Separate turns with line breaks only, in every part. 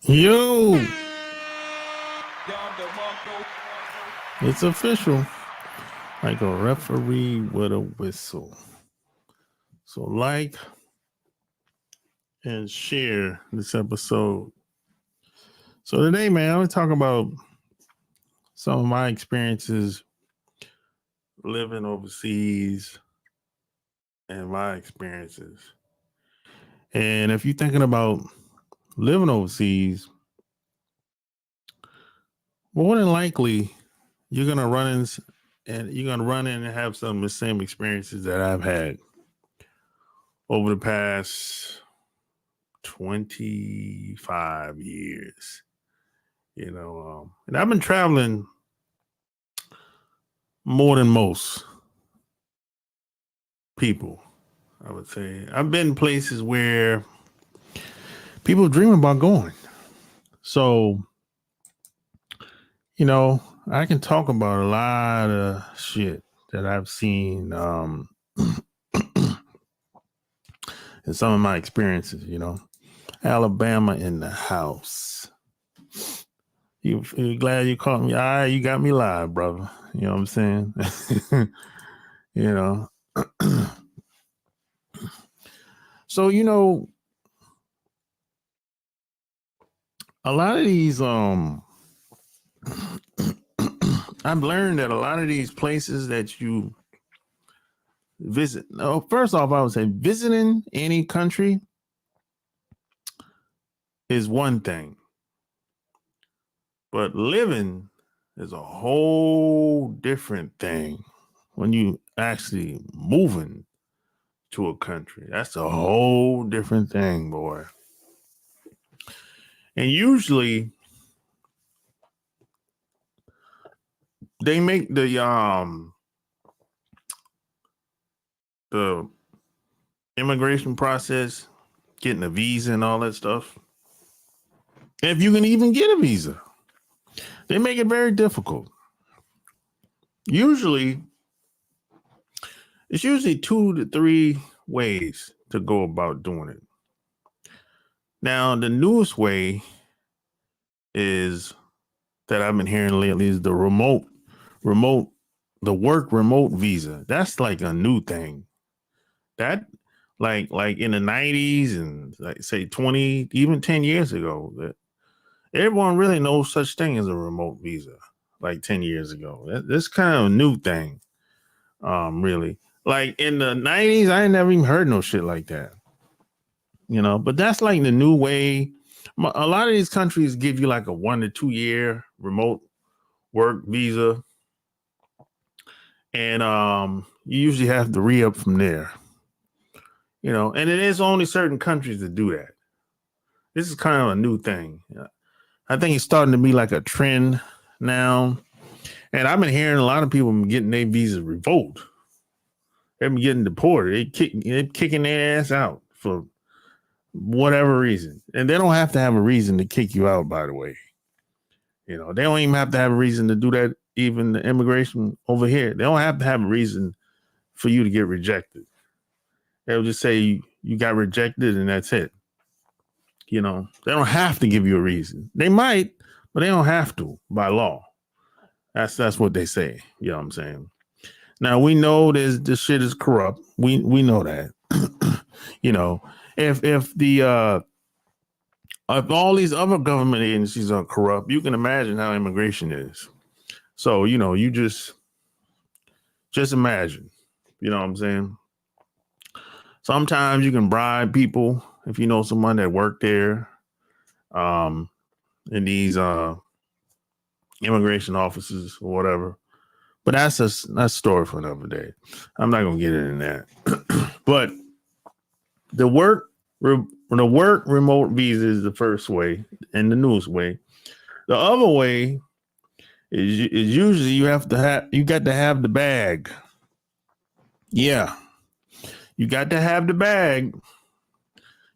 Yo, it's official. Like a referee with a whistle. So like and share this episode. So today, man, I'm gonna talk about some of my experiences living overseas and my experiences. And if you're thinking about living overseas, more than likely you're gonna run in and have some of the same experiences that I've had over the past 25 years. And I've been traveling more than most people, I would say. I've been places where people dream about going. So, I can talk about a lot of shit that I've seen in some of my experiences. Alabama in the house. You glad you caught me? All right, you got me live, brother. You know what I'm saying? you know. So, a lot of these I've learned that a lot of these places that you visit. No, first off, I would say visiting any country is one thing, but living is a whole different thing. When you actually moving to a country, that's a whole different thing, boy. And usually they make the immigration process, getting a visa and all that stuff. If you can even get a visa, they make it very difficult. Usually, it's usually 2 to 3 ways to go about doing it. Now, the newest way is that I've been hearing lately is the remote, the work remote visa. That's like a new thing. That like in the 90s and like say 20, even 10 years ago, that everyone really knows such thing as a remote visa. Like 10 years ago, that's kind of a new thing. Really, like in the 90s, I ain't never even heard no shit like that. But that's like the new way. A lot of these countries give you like a 1 to 2 year remote work visa, and you usually have to re up from there. And it is only certain countries that do that. This is kind of a new thing. I think it's starting to be like a trend now, and I've been hearing a lot of people getting their visas revoked. They've been getting deported. They're kicking their ass out for whatever reason. And they don't have to have a reason to kick you out, by the way. They don't even have to have a reason to do that. Even the immigration over here, they don't have to have a reason for you to get rejected. They'll just say you got rejected and that's it. They don't have to give you a reason. They might, but they don't have to by law. That's what they say. You know what I'm saying? Now we know this shit is corrupt. We know that. you know, if all these other government agencies are corrupt, you can imagine how immigration is. So, you just imagine. You know what I'm saying? Sometimes you can bribe people if you know someone that worked there um, in these immigration offices or whatever. But that's a story for another day. I'm not gonna get into that. But the work the work remote visa is the first way and the newest way. The other way is usually you got to have the bag. Yeah, you got to have the bag.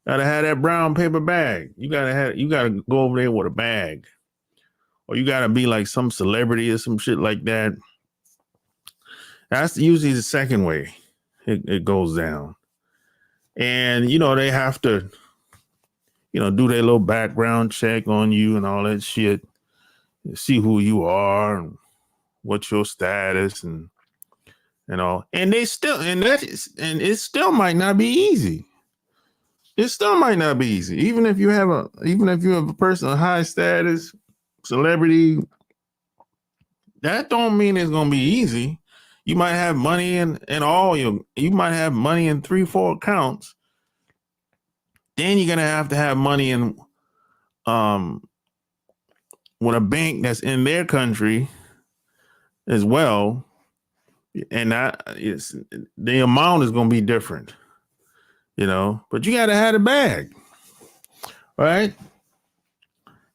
Gotta have that brown paper bag. You gotta go over there with a bag. Or you gotta be like some celebrity or some shit like that. That's usually the second way it goes down. And they have to do their little background check on you and all that shit, see who you are and what's your status and all. And they still, and it still might not be easy. It still might not be easy, even if you have a person of high status, celebrity. That don't mean it's gonna be easy. You might have money in all you might have money in 3-4 accounts. Then you're gonna have to have money in with a bank that's in their country as well, and the amount is gonna be different, But you gotta have a bag, right?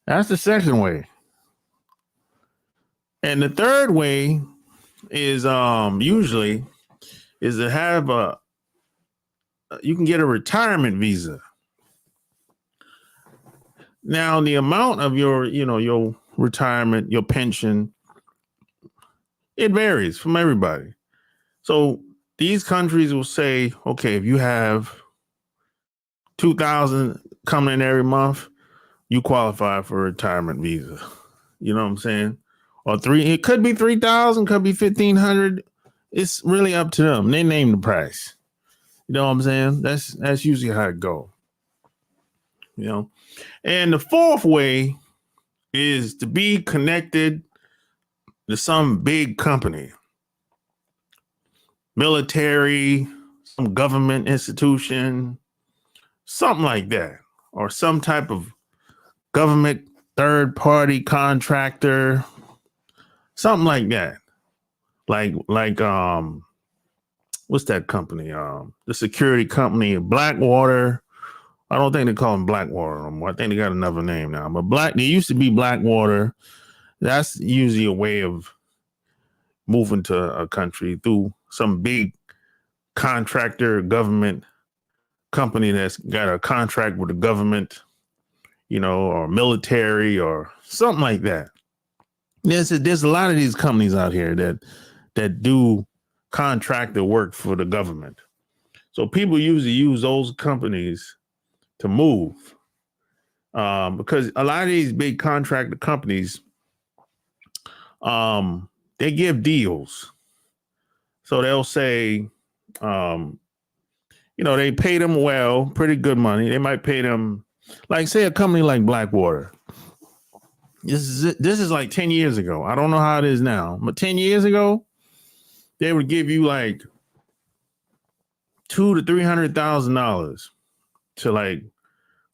That's the second way. And the third way is usually is to have you can get a retirement visa. Now the amount of your retirement, your pension, it varies from everybody. So these countries will say, okay, if you have 2,000 coming in every month, you qualify for a retirement visa. You know what I'm saying? Or it could be 3,000, could be 1,500. It's really up to them. They name the price. You know what I'm saying? That's usually how it goes. And the fourth way is to be connected to some big company, military, some government institution, something like that, or some type of government third-party contractor, something like that. Like what's that company? The security company, Blackwater. I don't think they call them Blackwater anymore. I think they got another name now. But they used to be Blackwater. That's usually a way of moving to a country through some big contractor, government company that's got a contract with the government, or military or something like that. There's a lot of these companies out here that do contractor work for the government. So people usually use those companies to move, because a lot of these big contractor companies, they give deals. So they'll say, they pay them well, pretty good money. They might pay them, like say a company like Blackwater. This is like 10 years ago. I don't know how it is now, but 10 years ago, they would give you like $200,000 to $300,000 to like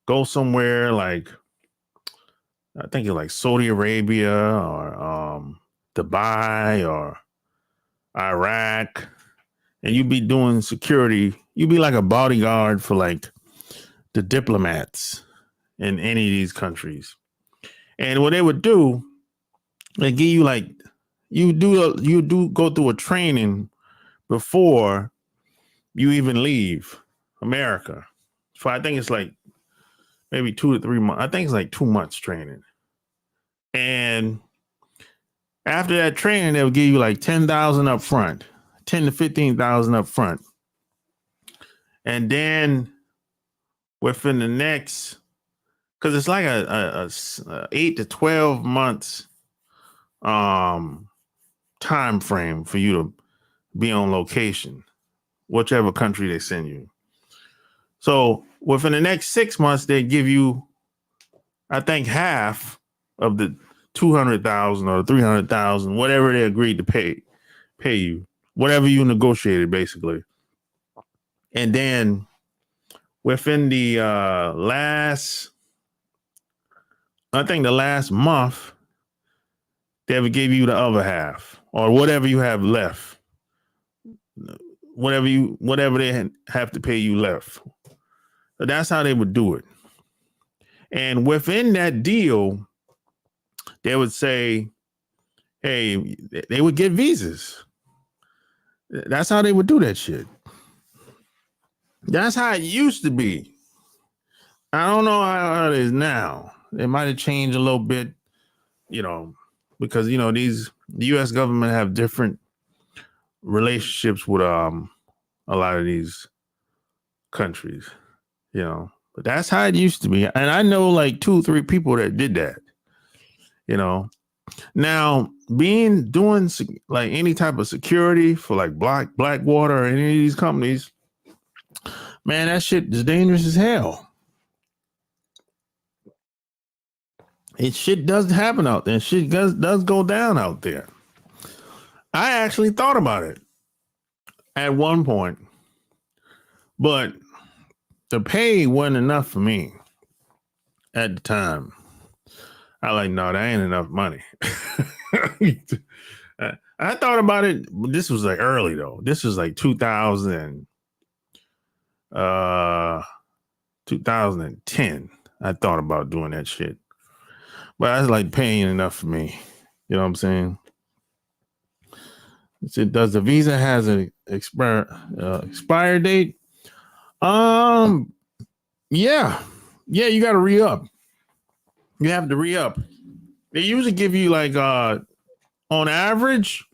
go somewhere like, I think it's like Saudi Arabia or Dubai or Iraq, and you'd be doing security. You'd be like a bodyguard for like the diplomats in any of these countries. And what they would do, they give you like you do go through a training before you even leave America. So I think it's like maybe 2 to 3 months. I think it's like 2 months training. And after that training, they'll give you like 10,000 up front, 10 to 15,000 up front. And then within the next, because it's like a 8 to 12 months time frame for you to be on location, whichever country they send you. So within the next 6 months, they give you, I think, half of the 200,000 or 300,000, whatever they agreed to pay you, whatever you negotiated, basically. And then within the last month, they would give you the other half or whatever you have left, whatever they have to pay you left. So that's how they would do it. And within that deal, they would say, hey, they would get visas. That's how they would do that shit. That's how it used to be. I don't know how it is now. It might have changed a little bit, because the U.S. government have different relationships with a lot of these countries, But that's how it used to be. And I know like 2 or 3 people that did that, you know. Now, doing like any type of security for like Blackwater or any of these companies, man, that shit is dangerous as hell. Shit does happen out there. Shit does go down out there. I actually thought about it at one point, but the pay wasn't enough for me at the time. I like, no, that ain't enough money. I thought about it. This was like early though. This was like 2010. I thought about doing that shit, but I was like, paying enough for me. You know what I'm saying? Does the visa has an expire date? Yeah, you got to re-up. You have to re-up. They usually give you like on average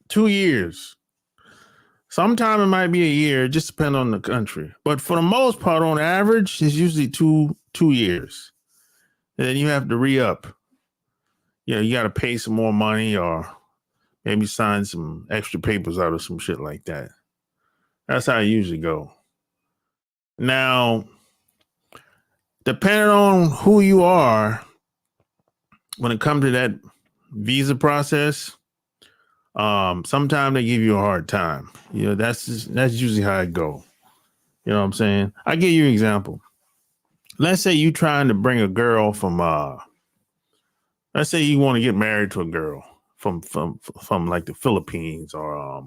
2 years. Sometime it might be a year, just depending on the country. But for the most part, on average, it's usually two years. And then you have to re-up. You got to pay some more money or maybe sign some extra papers out or some shit like that. That's how it usually go. Now, depending on who you are, when it comes to that visa process, sometimes they give you a hard time. That's usually how it go. You know what I'm saying? I give you an example. Let's say you trying to bring a girl from let's say you want to get married to a girl from like the Philippines or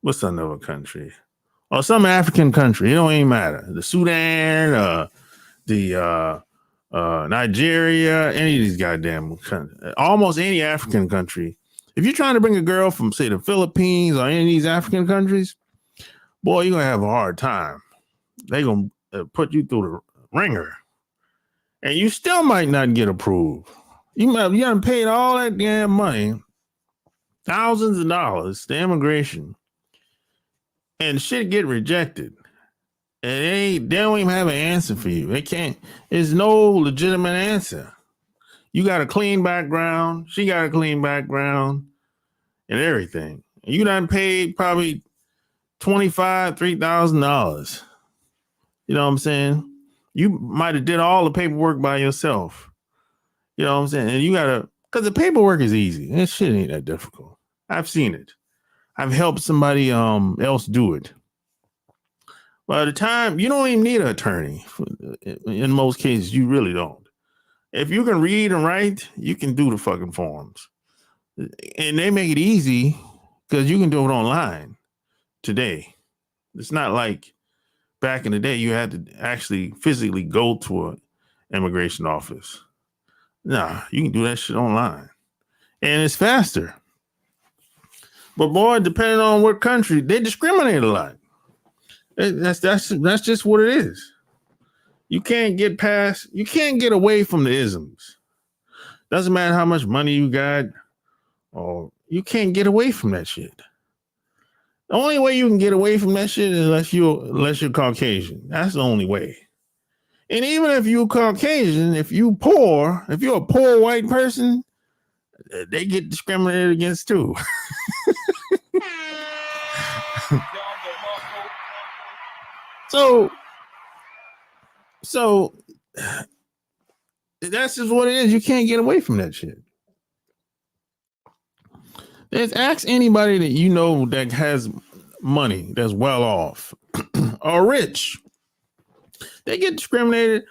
what's another country? Or some African country. It don't even matter. The Sudan, the Nigeria, any of these goddamn countries, almost any African country. If you're trying to bring a girl from, say, the Philippines or any of these African countries, boy, you're going to have a hard time. They're going to put you through the ringer. And you still might not get approved. You haven't paid all that damn money, thousands of dollars to immigration, and shit get rejected. And they don't even have an answer for you. They can't. There's no legitimate answer. You got a clean background. She got a clean background and everything. You done paid probably $3,000. You know what I'm saying? You might have did all the paperwork by yourself. You know what I'm saying? And you gotta, because the paperwork is easy. That shit ain't that difficult. I've seen it. I've helped somebody else do it. By the time, you don't even need an attorney. In most cases, you really don't. If you can read and write, you can do the fucking forms. And they make it easy because you can do it online today. It's not like back in the day you had to actually physically go to an immigration office. Nah, you can do that shit online. And it's faster. But boy, depending on what country, they discriminate a lot. That's just what it is. You can't get away from the isms. Doesn't matter how much money you got, or you can't get away from that shit. The only way you can get away from that shit is unless you're Caucasian. That's the only way. And even if you're Caucasian, if you're a poor white person, they get discriminated against too. So that's just what it is. You can't get away from that shit. Ask anybody that you know that has money, that's well off or rich. They get discriminated.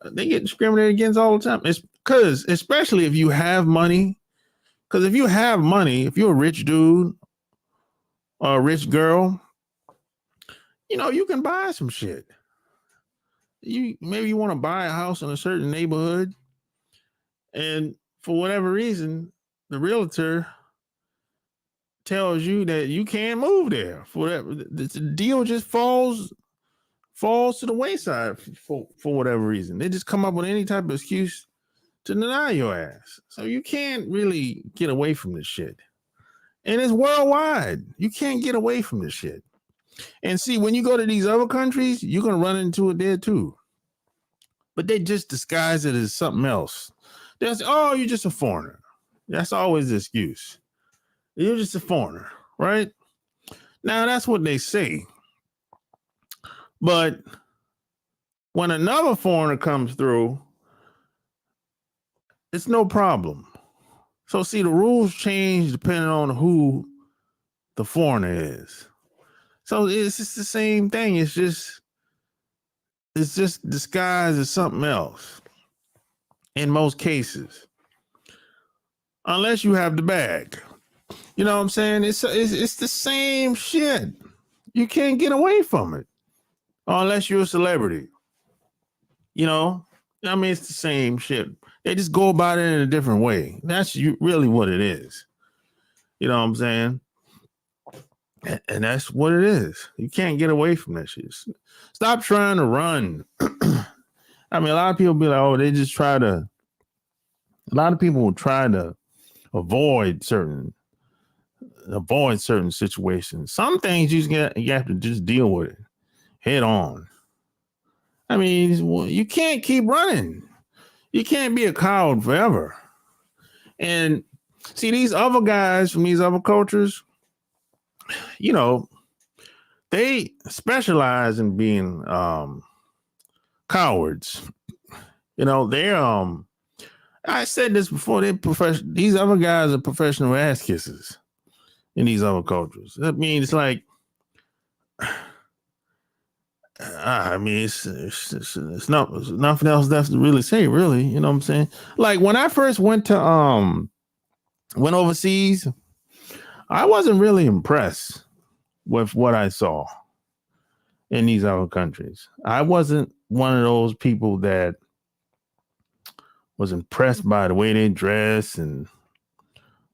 They get discriminated against all the time. It's because, especially if you have money. Because if you have money, if you're a rich dude or a rich girl, you can buy some shit. Maybe you want to buy a house in a certain neighborhood, and for whatever reason, the realtor tells you that you can't move there. For whatever, the deal just falls to the wayside for whatever reason. They just come up with any type of excuse to deny your ass. So you can't really get away from this shit. And it's worldwide. You can't get away from this shit. And see, when you go to these other countries, you're gonna run into it there too. But they just disguise it as something else. They'll say, "Oh, you're just a foreigner." That's always the excuse. You're just a foreigner, right? Now that's what they say. But when another foreigner comes through, it's no problem. So see, the rules change depending on who the foreigner is. So it's just the same thing. It's just disguised as something else in most cases, unless you have the bag. You know what I'm saying? It's the same shit. You can't get away from it unless you're a celebrity. You know, I mean, it's the same shit. They just go about it in a different way. That's really what it is. You know what I'm saying? And that's what it is. You can't get away from that shit. Stop trying to run. I mean, a lot of people be like, oh, they just try to. A lot of people will try to avoid certain situations. Some things you have to just deal with it head on. I mean, you can't keep running. You can't be a coward forever. And see, these other guys from these other cultures, you know, they specialize in being cowards. You know, they're I said this before, these other guys are professional ass kissers in these other cultures. That means it's like I mean, it's nothing else that's to really say, really. You know what I'm saying? Like when I first went overseas, I wasn't really impressed with what I saw in these other countries. I wasn't one of those people that was impressed by the way they dress and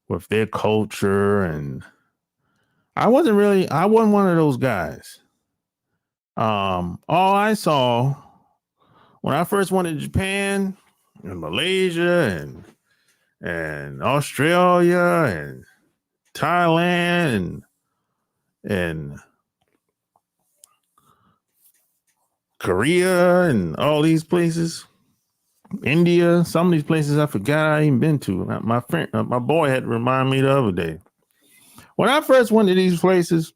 with their culture, and I wasn't one of those guys. All I saw when I first went to Japan and Malaysia and Australia and Thailand and Korea and all these places, India, some of these places I forgot I ain't been to. My boy had to remind me the other day. When I first went to these places,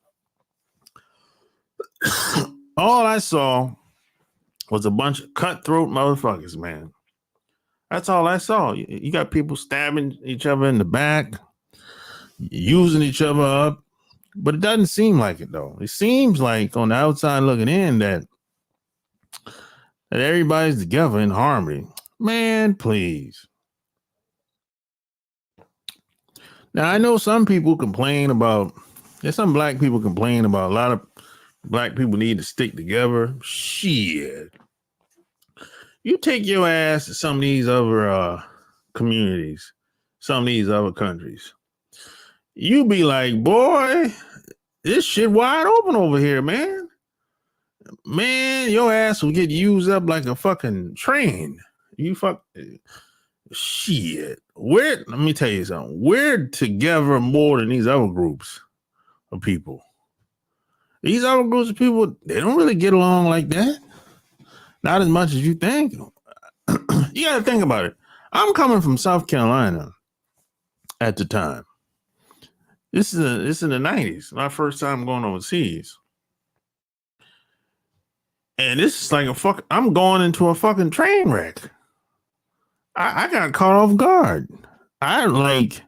all I saw was a bunch of cutthroat motherfuckers, man. That's all I saw. You got people stabbing each other in the back, using each other up, but it doesn't seem like it, though. It seems like on the outside looking in that everybody's together in harmony. Man, please. Now, I know some people there's some black people complain about a lot of black people need to stick together. Shit. You take your ass to some of these other communities, some of these other countries. You be like, boy, this shit wide open over here, man. Man, your ass will get used up like a fucking train. Shit. Let me tell you something. We're together more than these other groups of people. These other groups of people, they don't really get along like that. Not as much as you think. You got to think about it. I'm coming from South Carolina at the time. This is in the 90s. My first time going overseas. And this is like I'm going into a fucking train wreck. I got caught off guard. I'm like,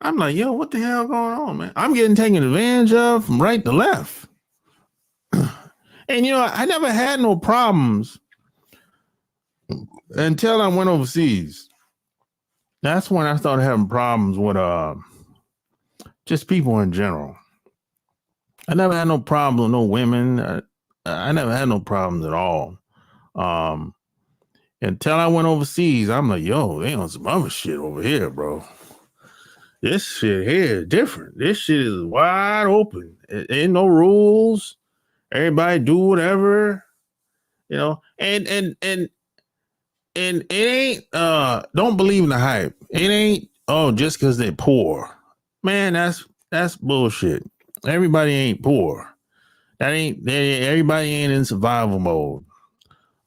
yo, what the hell going on, man? I'm getting taken advantage of from right to left. And, you know, I never had no problems until I went overseas. That's when I started having problems with just people in general. I never had no problem with no women. I never had no problems at all. Until I went overseas, I'm like, yo, they on some other shit over here, bro. This shit here is different. This shit is wide open. It ain't no rules. Everybody do whatever, you know. And it ain't don't believe in the hype. It ain't just because they're poor. Man, that's bullshit. Everybody ain't poor. Everybody ain't in survival mode.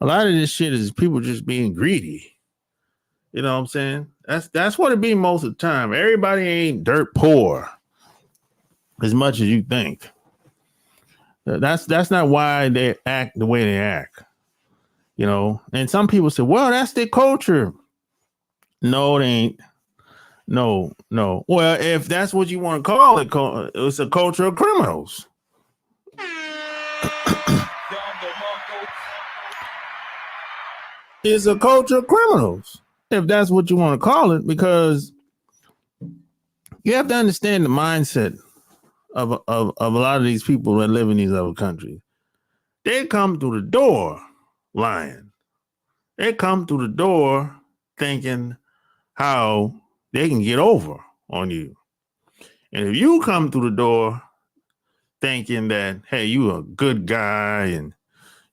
A lot of this shit is people just being greedy. You know what I'm saying? That's what it be most of the time. Everybody ain't dirt poor as much as you think. That's not why they act the way they act. You know, and some people say, well, that's their culture. No, it ain't. No. Well, if that's what you want to call it, it's a culture of criminals. It's a culture of criminals, if that's what you want to call it, because you have to understand the mindset of a lot of these people that live in these other countries. They come through the door lying. They come through the door thinking how they can get over on you. And if you come through the door thinking that, hey, you a good guy and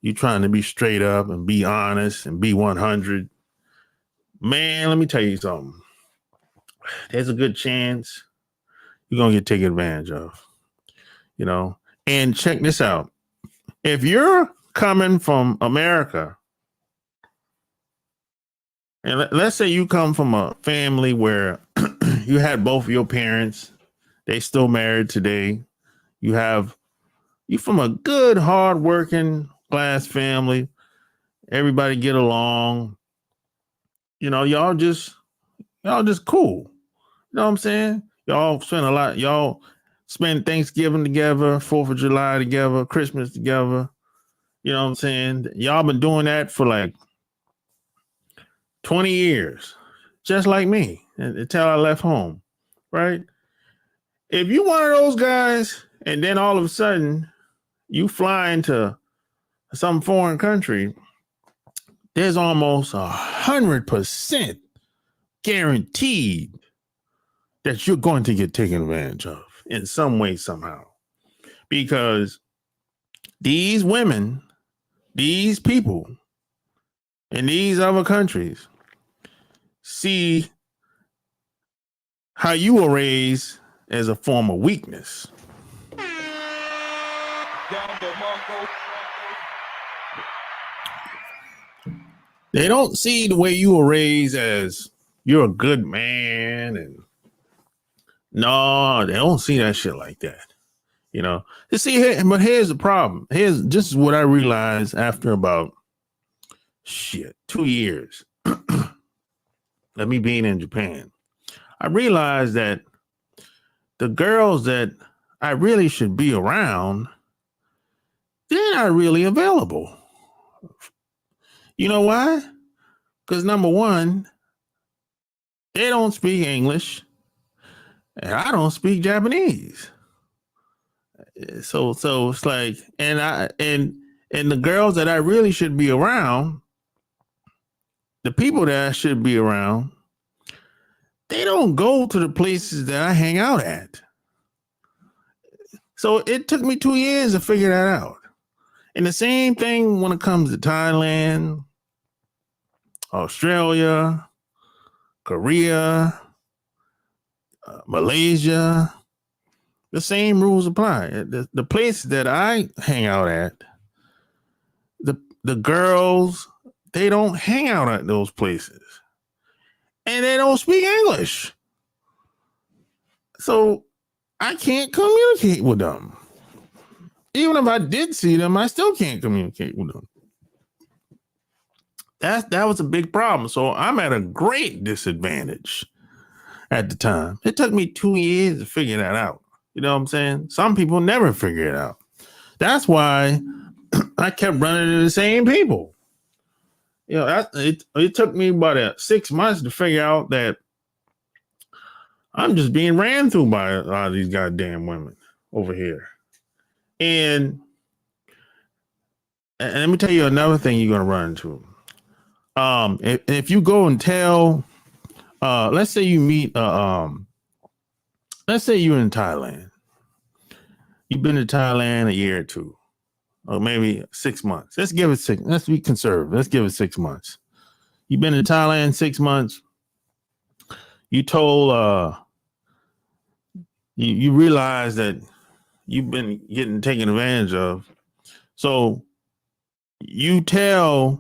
you trying to be straight up and be honest and be 100, man, let me tell you something. There's a good chance you're going to get taken advantage of, you know? And check this out. If you're coming from America, and let's say you come from a family where you had both of your parents, they still married today. You from a good, hardworking class family. Everybody get along. You know, y'all just cool. You know what I'm saying? Y'all spend Thanksgiving together, 4th of July together, Christmas together. You know what I'm saying? Y'all been doing that for like 20 years, just like me, until I left home, right? If you one of those guys, and then all of a sudden you fly into some foreign country, there's almost 100% guaranteed that you're going to get taken advantage of in some way, somehow. Because these women, these people in these other countries see how you were raised as a form of weakness. They don't see the way you were raised as you're a good man, and no, they don't see that shit like that. You know, you see, but here's the problem. Here's just what I realized after about 2 years of me being in Japan. I realized that the girls that I really should be around, they're not really available. You know why? Because number one, they don't speak English, and I don't speak Japanese. So it's like, and the girls that I really should be around, the people that I should be around, they don't go to the places that I hang out at. So it took me 2 years to figure that out. And the same thing when it comes to Thailand, Australia, Korea, Malaysia. The same rules apply. The place that I hang out at, the girls, they don't hang out at those places. And they don't speak English. So I can't communicate with them. Even if I did see them, I still can't communicate with them. That was a big problem. So I'm at a great disadvantage at the time. It took me 2 years to figure that out. You know what I'm saying? Some people never figure it out. That's why I kept running into the same people. You know, it took me about 6 months to figure out that I'm just being ran through by a lot of these goddamn women over here. And let me tell you another thing you're going to run into. If you go and tell, let's say you meet, let's say you're in Thailand. You've been to Thailand a year or two, or maybe 6 months. Let's give it 6. Let's be conservative. Let's give it 6 months. You've been to Thailand 6 months. You told, you realize that you've been getting taken advantage of. So you kind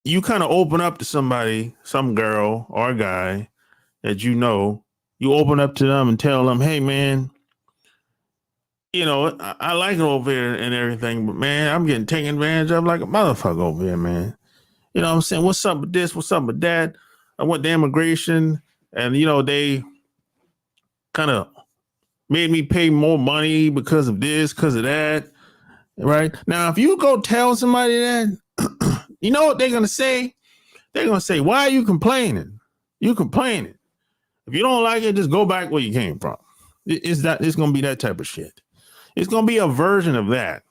of open up to somebody, some girl or guy that you open up to them and tell them, hey man, I like it over here and everything, but man, I'm getting taken advantage of like a motherfucker over here, man. You know what I'm saying? What's up with this? What's up with that? I went to immigration and, they kind of made me pay more money because of this, because of that. Right now, if you go tell somebody that, you know what they're going to say? They're going to say, why are you complaining? You complaining. If you don't like it, just go back where you came from. It's going to be that type of shit. It's going to be a version of that.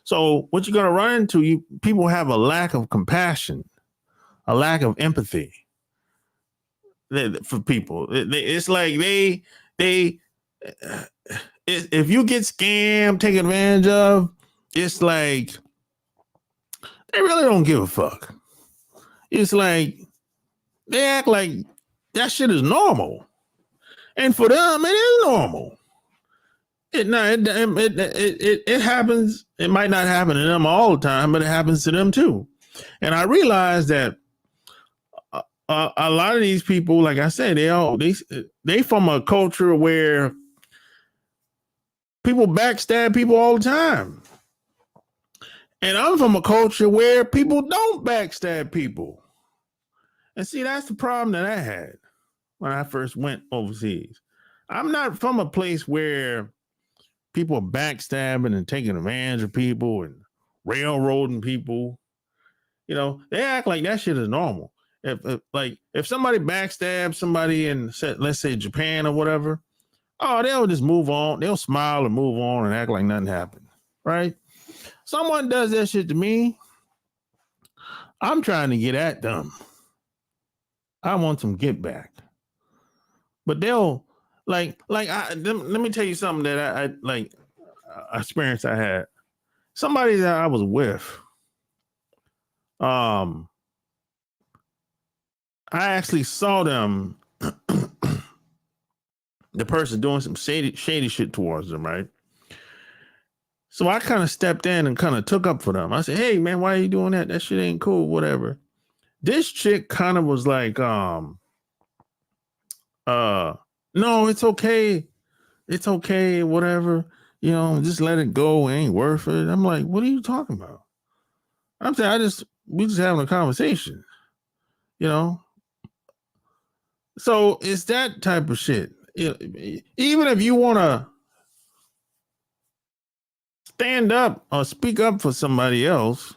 So what you're going to run into, people have a lack of compassion, a lack of empathy for people. It's like if you get scammed, taken advantage of, it's like they really don't give a fuck. It's like they act like that shit is normal, and for them, it is normal. It happens. It might not happen to them all the time, but it happens to them too. And I realize that a lot of these people, like I said, they from a culture where people backstab people all the time. And I'm from a culture where people don't backstab people. And see, that's the problem that I had when I first went overseas. I'm not from a place where people are backstabbing and taking advantage of people and railroading people. They act like that shit is normal. If somebody backstabs somebody in, let's say, Japan or whatever, they'll just move on. They'll smile and move on and act like nothing happened, right? Someone does that shit to me, I'm trying to get at them. I want some get back. But they'll let me tell you something that I like experience I had. Somebody that I was with, I actually saw them, the person doing some shady shit towards them, right? So I kind of stepped in and kind of took up for them. I said, hey man, why are you doing that? That shit ain't cool, whatever. This chick kind of was like, no, it's okay. It's okay, whatever. Just let it go. It ain't worth it. I'm like, what are you talking about? I'm saying, we just having a conversation, So it's that type of shit. Even if you want to stand up or speak up for somebody else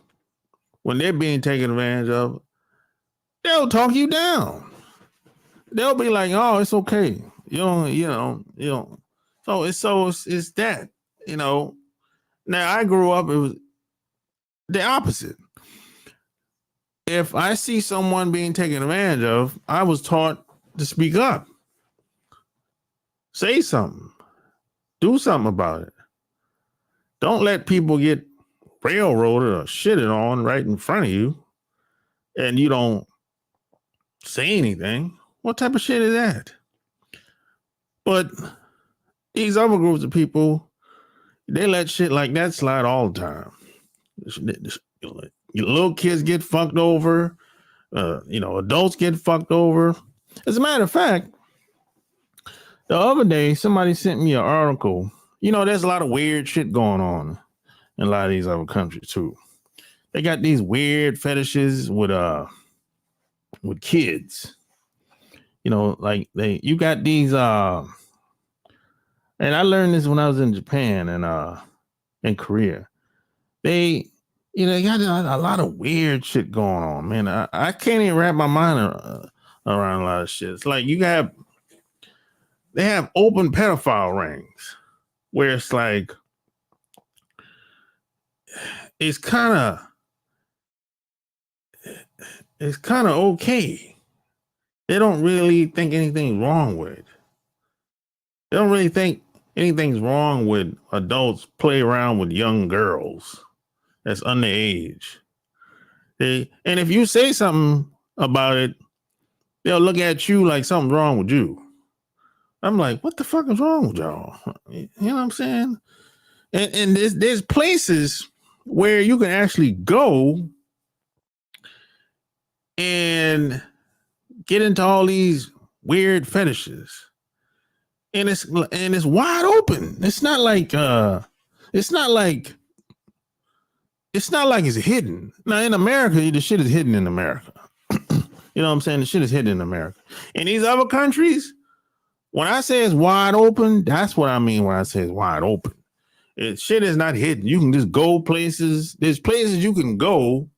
when they're being taken advantage of, they'll talk you down. They'll be like, oh, it's okay. So it's that, Now I grew up, it was the opposite. If I see someone being taken advantage of, I was taught to speak up. Say something. Do something about it. Don't let people get railroaded or shitted on right in front of you and you don't say anything. What type of shit is that? But these other groups of people, they let shit like that slide all the time. Little kids get fucked over. Adults get fucked over. As a matter of fact, the other day, somebody sent me an article. There's a lot of weird shit going on in a lot of these other countries too. They got these weird fetishes with kids. You got these and I learned this when I was in Japan and in Korea. They got a lot of weird shit going on, man. I can't even wrap my mind around a lot of shit. It's like they have open pedophile rings where it's like, it's kind of okay. They don't really think anything's wrong with it. They don't really think anything's wrong with adults play around with young girls that's underage. And if you say something about it, they'll look at you like something's wrong with you. I'm like, what the fuck is wrong with y'all? You know what I'm saying? And there's places where you can actually go and get into all these weird fetishes. And it's wide open. It's not like it's not like it's hidden. Now in America, the shit is hidden in America. You know what I'm saying? The shit is hidden in America. In these other countries, when I say it's wide open, that's what I mean when I say it's wide open. Shit is not hidden. You can just go places. There's places you can go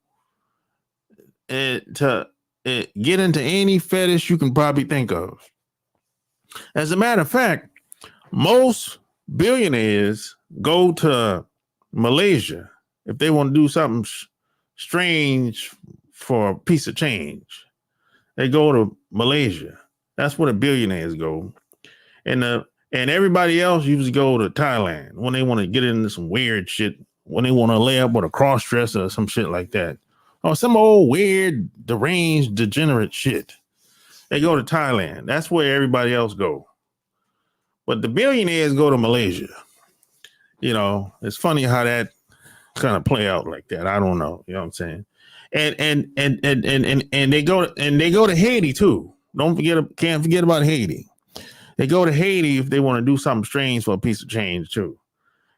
to get into any fetish you can probably think of. As a matter of fact, most billionaires go to Malaysia if they want to do something strange for a piece of change. They go to Malaysia. That's where the billionaires go. And everybody else usually go to Thailand when they want to get into some weird shit, when they want to lay up with a cross dresser or some shit like that. Or some old weird, deranged, degenerate shit. They go to Thailand. That's where everybody else go. But the billionaires go to Malaysia. You know, it's funny how that kind of play out like that. I don't know. You know what I'm saying? And they go to Haiti too. Can't forget about Haiti. They go to Haiti if they want to do something strange for a piece of change too.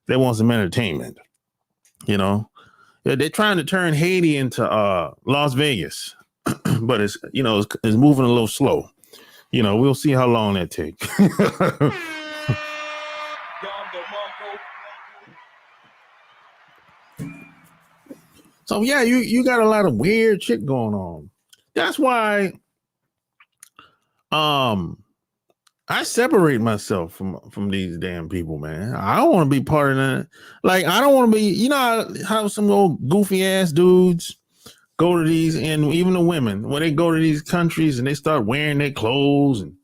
They want some entertainment. You know, they're trying to turn Haiti into Las Vegas, but it's moving a little slow. You know, we'll see how long that takes. So yeah, you got a lot of weird shit going on. That's why I separate myself from these damn people, man. I don't want to be part of that. Like, I don't want to be, you know how some old goofy ass dudes go to these, and even the women, when they go to these countries and they start wearing their clothes and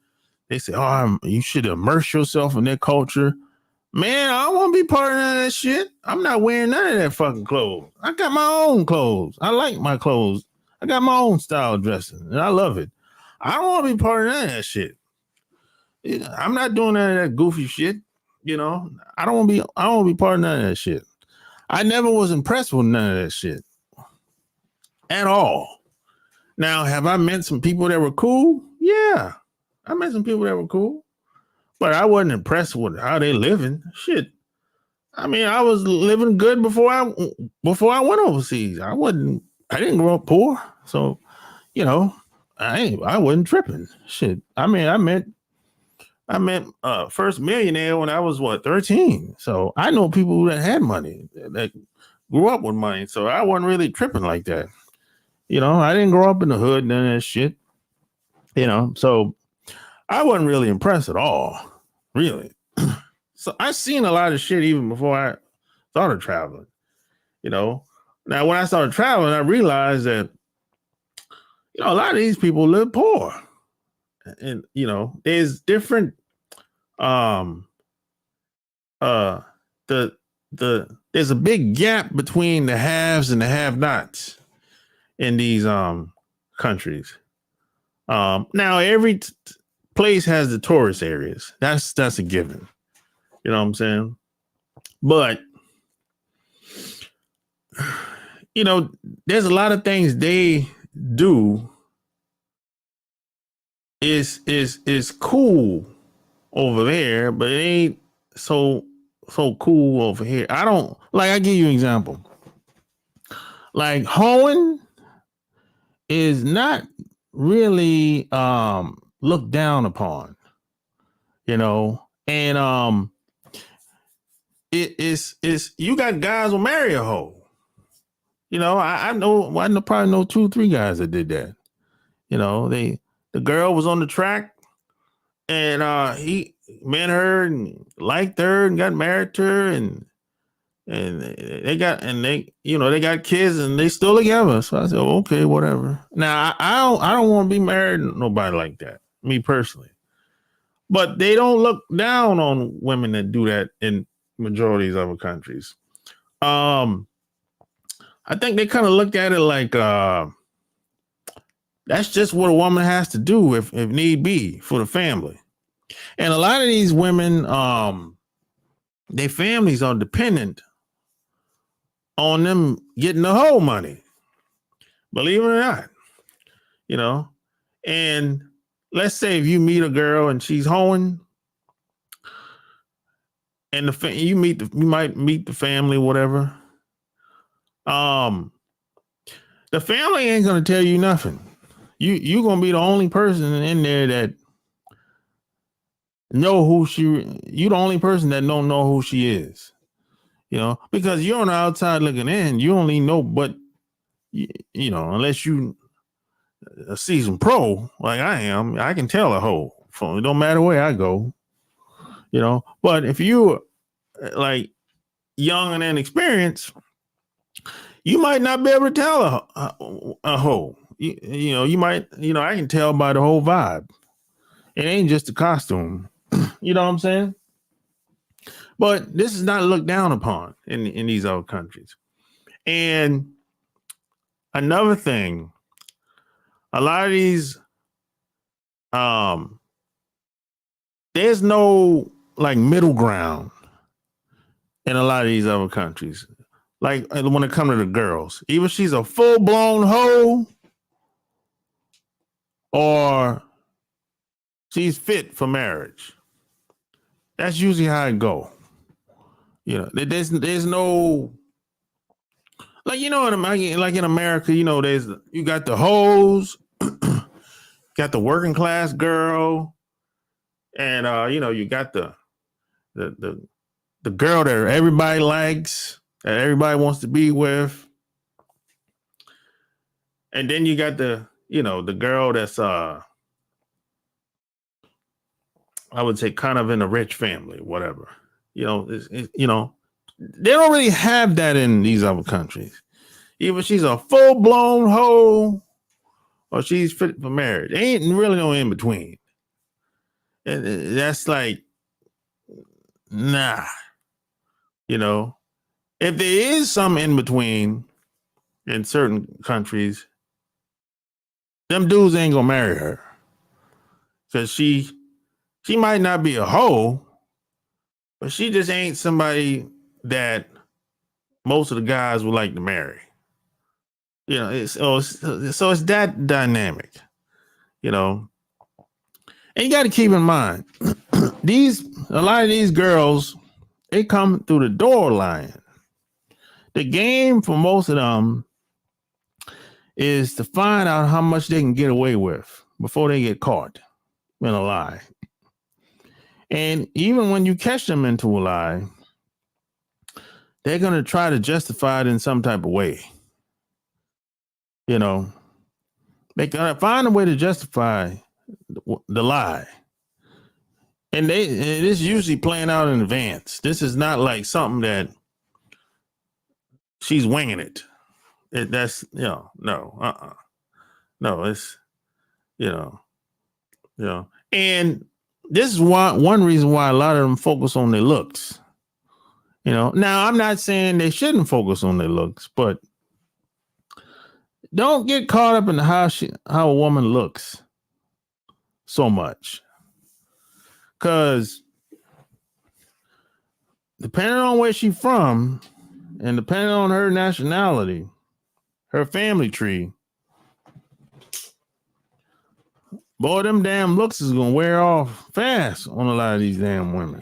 they say, oh, you should immerse yourself in their culture. Man, I don't want to be part of none of that shit. I'm not wearing none of that fucking clothes. I got my own clothes. I like my clothes. I got my own style dressing, and I love it. I don't want to be part of none of that shit. I'm not doing none of that goofy shit. You know, I don't want to be part of none of that shit. I never was impressed with none of that shit at all. Now, have I met some people that were cool? Yeah, I met some people that were cool, but I wasn't impressed with how they living. Shit. I mean, I was living good before I went overseas. I didn't grow up poor, so you know, I wasn't tripping. Shit. I mean, I met first millionaire when I was 13. So I know people that had money that grew up with money. So I wasn't really tripping like that. You know, I didn't grow up in the hood, none of that shit. You know, so I wasn't really impressed at all. Really. So I seen a lot of shit even before I started traveling. You know. Now when I started traveling, I realized that, you know, a lot of these people live poor. And, you know, there's different um uh there's a big gap between the haves and the have-nots in these countries. Now every place has the tourist areas. That's a given. You know what I'm saying? But you know, there's a lot of things they do is cool over there, but it ain't so cool over here. I don't like. I give you an example. Like hoeing is not really looked down upon, you know, and it's you got guys who marry a hoe. You know, I probably know 2-3 guys that did that. You know, the girl was on the track and he met her and liked her and got married to her and they got kids and they still together. So I said, oh, okay, whatever. Now I don't want to be married to nobody like that, me personally. But they don't look down on women that do that in majority of other countries. I think they kind of looked at it like that's just what a woman has to do if need be for the family. And a lot of these women, their families are dependent on them getting the whole money. Believe it or not, you know. And let's say if you meet a girl and she's hoeing, and you might meet the family, whatever. The family ain't gonna tell you nothing. You gonna be the only person in there that know who she. You the only person that don't know who she is. You know, because you're on the outside looking in. You only know, but you know, unless you a seasoned pro like I am, I can tell a hoe. It don't matter where I go. You know, but if you like young and inexperienced, you might not be able to tell a hoe. You know, you might, you know, I can tell by the whole vibe. It ain't just the costume. You know what I'm saying? But this is not looked down upon in these other countries. And another thing, a lot of these, there's no like middle ground in a lot of these other countries. Like when it comes to the girls, either she's a full blown hoe or she's fit for marriage. That's usually how it go. You know, there's no like, you know, like in America, you know, you got the hoes, got the working class girl, and you know, you got the girl that everybody likes, that everybody wants to be with, and then you got the, you know, the girl that's I would say kind of in a rich family, whatever. You know, you know, they don't really have that in these other countries. Either she's a full blown hoe or she's fit for marriage. There ain't really no in between. And that's like, nah. You know, if there is some in between in certain countries, them dudes ain't gonna marry her because she might not be a hoe, but she just ain't somebody that most of the guys would like to marry. You know, so it's that dynamic, you know. And you got to keep in mind, a lot of these girls, they come through the door lying. The game for most of them is to find out how much they can get away with before they get caught in a lie. And even when you catch them into a lie, they're going to try to justify it in some type of way. You know, they got to find a way to justify the lie. And it is usually playing out in advance. This is not like something that she's winging it. That's, you know, no, no, it's, you know, and this is one reason why a lot of them focus on their looks. You know, now I'm not saying they shouldn't focus on their looks, but don't get caught up in how a woman looks so much. Because depending on where she's from and depending on her nationality, her family tree, boy, them damn looks is going to wear off fast on a lot of these damn women.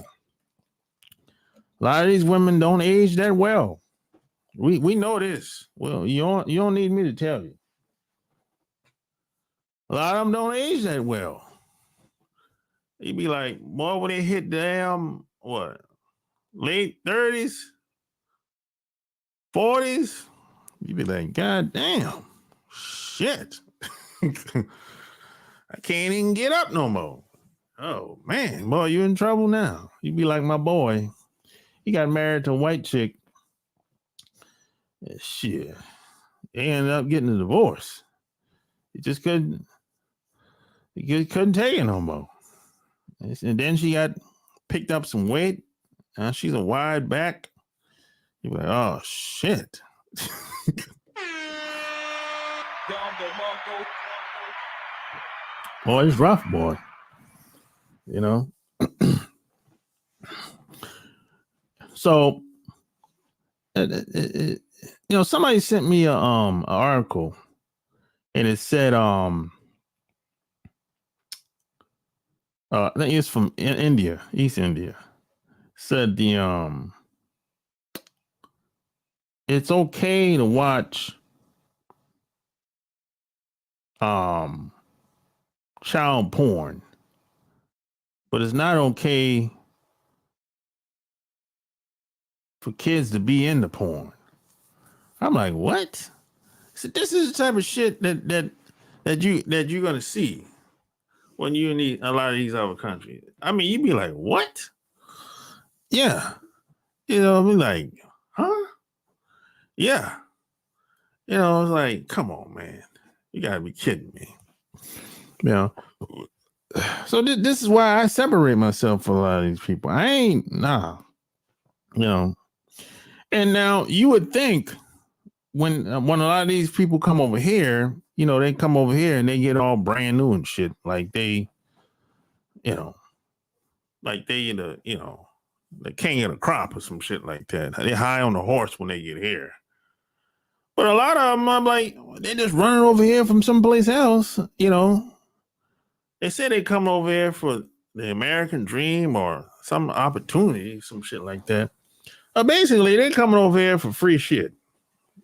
A lot of these women don't age that well. We know this. Well, you don't need me to tell you. A lot of them don't age that well. You'd be like, boy, when they hit damn, what, late 30s, 40s, you'd be like, God damn, shit. I can't even get up no more. Oh, man, boy, you in trouble now. You'd be like my boy. He got married to a white chick. Shit. They ended up getting a divorce. He just couldn't take it no more. And then she got picked up some weight. Now she's a wide back. You're like, oh shit. Boy, it's rough, boy. You know, So, somebody sent me a article, and it said I think it's from India, East India. Said it's okay to watch child porn, but it's not okay for kids to be into porn. I'm like, what? So this is the type of shit that you're gonna see when you in a lot of these other countries. I mean, you'd be like, what? Yeah. I mean, like, huh? Yeah. It's like, come on, man. You gotta be kidding me. So this is why I separate myself from a lot of these people. I ain't, nah. And now you would think when a lot of these people come over here, they come over here and they get all brand new and shit. Like they, like they, the king of the crop or some shit like that. They're high on the horse when they get here. But a lot of them, I'm like, they're just running over here from someplace else. They say they come over here for the American dream or some opportunity, some shit like that. Basically, they're coming over here for free shit.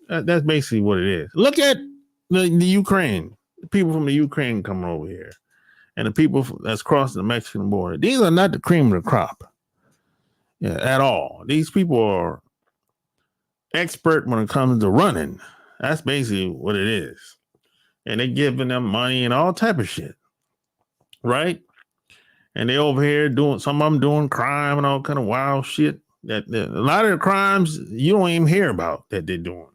That's basically what it is. Look at the Ukraine. The people from the Ukraine coming over here. And the people that's crossing the Mexican border. These are not the cream of the crop. Yeah, at all. These people are expert when it comes to running. That's basically what it is. And they're giving them money and all type of shit. Right? And they over here doing, some of them doing crime and all kind of wild shit. That a lot of the crimes you don't even hear about that they're doing.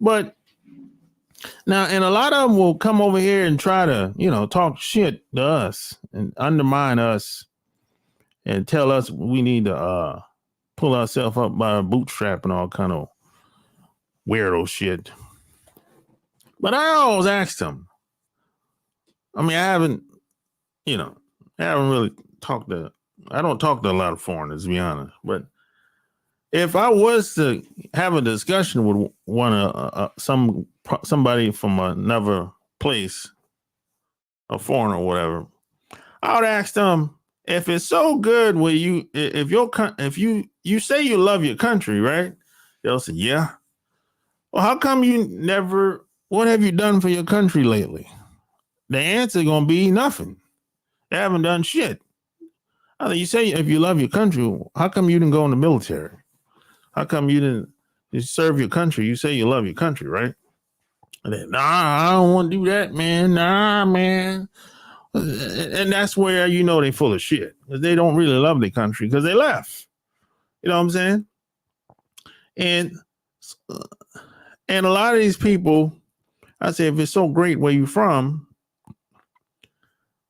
But now, and a lot of them will come over here and try to, talk shit to us and undermine us and tell us we need to pull ourselves up by a bootstrap and all kind of weirdo shit. But I always asked them. I mean, I haven't really I don't talk to a lot of foreigners, to be honest. But if I was to have a discussion with somebody from another place, a foreigner or whatever, I would ask them, if it's so good where if you say you love your country, right? They'll say, yeah. Well, how come what have you done for your country lately? The answer gonna be nothing. They haven't done shit. I think you say if you love your country, how come you didn't go in the military? How come you didn't serve your country? You say you love your country, right? And then, nah, I don't want to do that, man. Nah, man. And that's where they full of shit. Because they don't really love their country because they left. You know what I'm saying? And a lot of these people, I say, if it's so great where you from,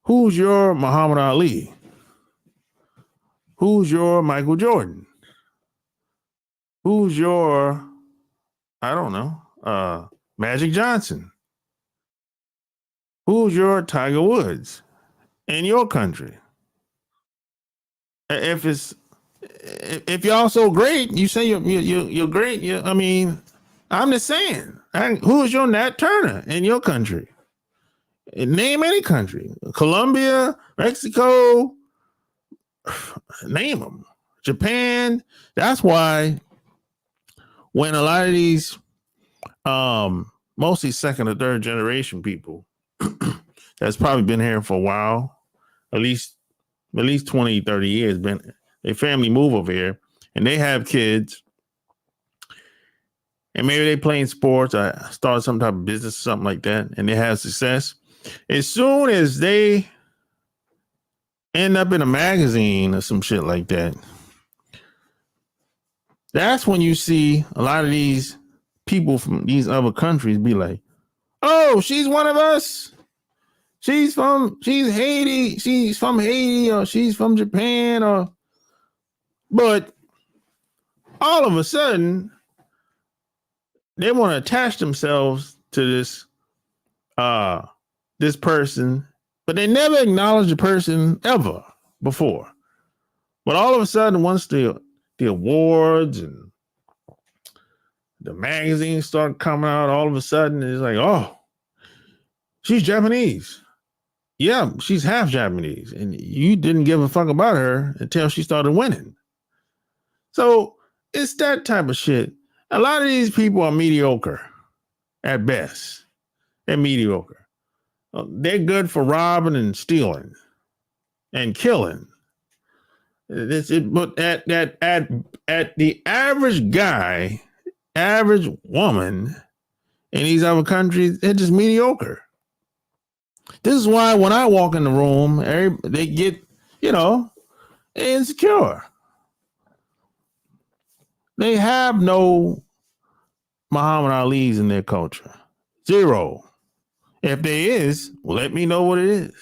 who's your Muhammad Ali? Who's your Michael Jordan? Who's your, I don't know, Magic Johnson? Who's your Tiger Woods in your country? If y'all so great, you say you're great. I mean, I'm just saying, who is your Nat Turner in your country? Name any country. Colombia, Mexico, name them. Japan. That's why when a lot of these mostly second or third generation people that's probably been here for a while, at least 20, 30 years, their family move over here and they have kids and maybe they playing sports or start some type of business or something like that and they have success. As soon as they end up in a magazine or some shit like that, that's when you see a lot of these people from these other countries be like, oh, she's one of us. She's from Haiti, or she's from Japan, but all of a sudden they want to attach themselves to this person, but they never acknowledge the person ever before. But all of a sudden, once the awards and the magazines start coming out, all of a sudden it's like, oh, she's Japanese. Yeah, she's half Japanese. And you didn't give a fuck about her until she started winning. So it's that type of shit. A lot of these people are mediocre at best. They're mediocre. They're good for robbing and stealing and killing. But at the average guy, average woman in these other countries, they're just mediocre. This is why when I walk in the room, they get, insecure. They have no Muhammad Ali's in their culture. Zero. If there is, well, let me know what it is.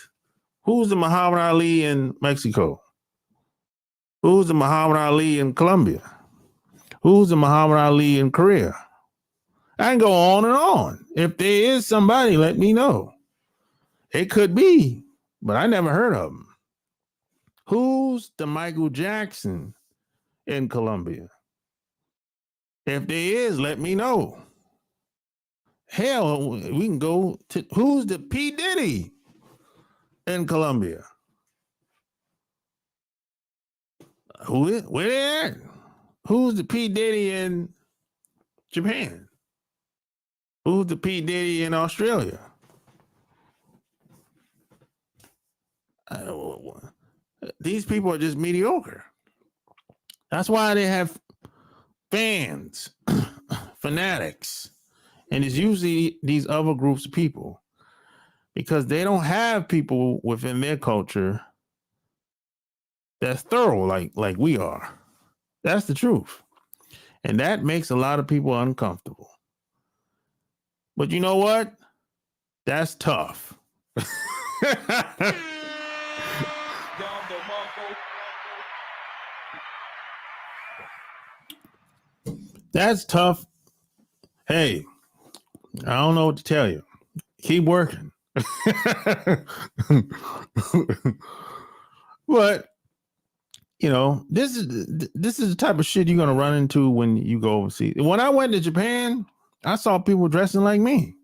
Who's the Muhammad Ali in Mexico? Who's the Muhammad Ali in Colombia? Who's the Muhammad Ali in Korea? I can go on and on. If there is somebody, let me know. It could be, but I never heard of him. Who's the Michael Jackson in Colombia? If there is, let me know. Hell, we can go to who's the P. Diddy in Colombia? Where they at? Who's the P. Diddy in Japan? Who's the P. Diddy in Australia? These people are just mediocre. That's why they have fans, fanatics, and it's usually these other groups of people because they don't have people within their culture that's thorough like we are. That's the truth. And that makes a lot of people uncomfortable. But you know what? That's tough. That's tough. Hey, I don't know what to tell you. Keep working. But this is the type of shit you're gonna run into when you go overseas. When I went to Japan, I saw people dressing like me.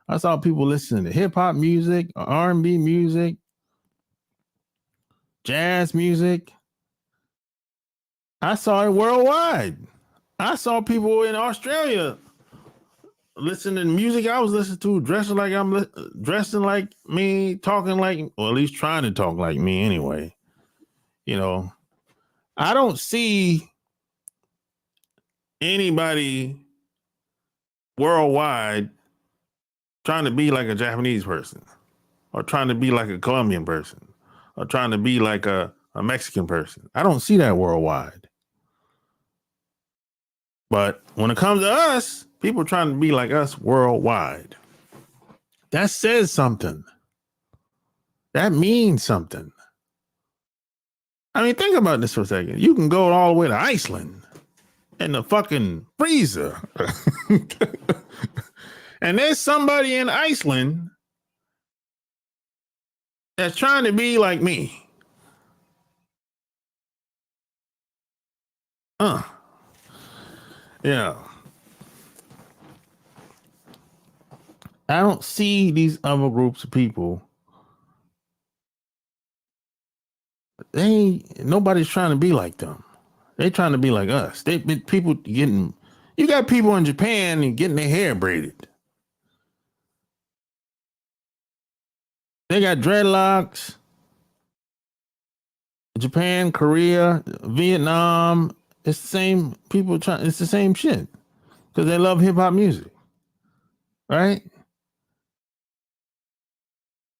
I saw people listening to hip hop music, R&B music, jazz music. I saw it worldwide. I saw people in Australia listening to music I was listening to, dressing like me, talking like, or at least trying to talk like me anyway. I don't see anybody worldwide trying to be like a Japanese person or trying to be like a Colombian person or trying to be like a Mexican person. I don't see that worldwide. But when it comes to us, people trying to be like us worldwide. That says something. That means something. I mean, think about this for a second. You can go all the way to Iceland in the fucking freezer. And there's somebody in Iceland that's trying to be like me. Yeah. I don't see these other groups of people. Nobody's trying to be like them. They're trying to be like us. You got people in Japan and getting their hair braided. They got dreadlocks. Japan, Korea, Vietnam. It's the same people trying. It's the same shit because they love hip hop music, right?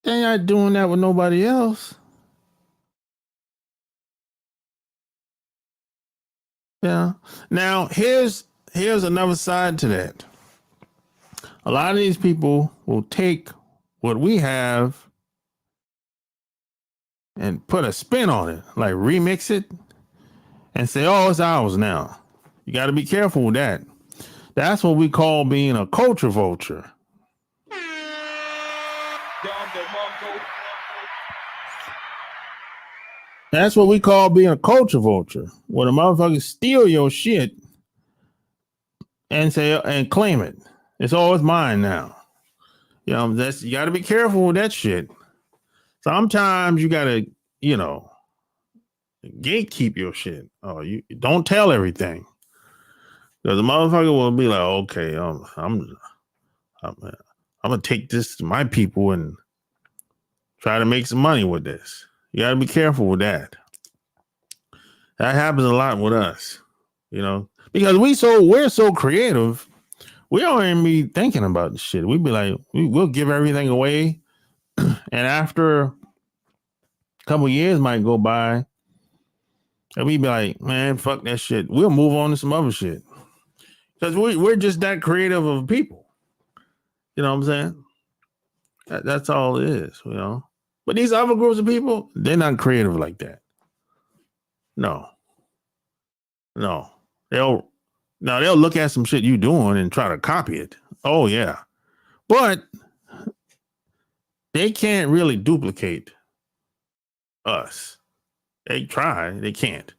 They're not doing that with nobody else. Yeah. Now here's another side to that. A lot of these people will take what we have and put a spin on it, like remix it and say, oh, it's ours now. You got to be careful with that. That's what we call being a culture vulture. That's what we call being a culture vulture. When a motherfucker steal your shit and say and claim it. It's always mine now. You know, that's you gotta be careful with that shit. Sometimes you gotta, you know, gatekeep your shit. Oh, you don't tell everything. Because the motherfucker will be like, okay, I'm gonna take this to my people and try to make some money with this. You gotta be careful with that. That happens a lot with us, you know, because we're so creative. We don't even be thinking about the shit. We'd be like, we'll give everything away, and after a couple years might go by, and we'd be like, man, fuck that shit. We'll move on to some other shit because we're just that creative of people. You know what I'm saying? That's all it is, you know. But these other groups of people, they're not creative like that. No, no. They'll they'll look at some shit you doing and try to copy it. Oh yeah. But they can't really duplicate us. They try, they can't.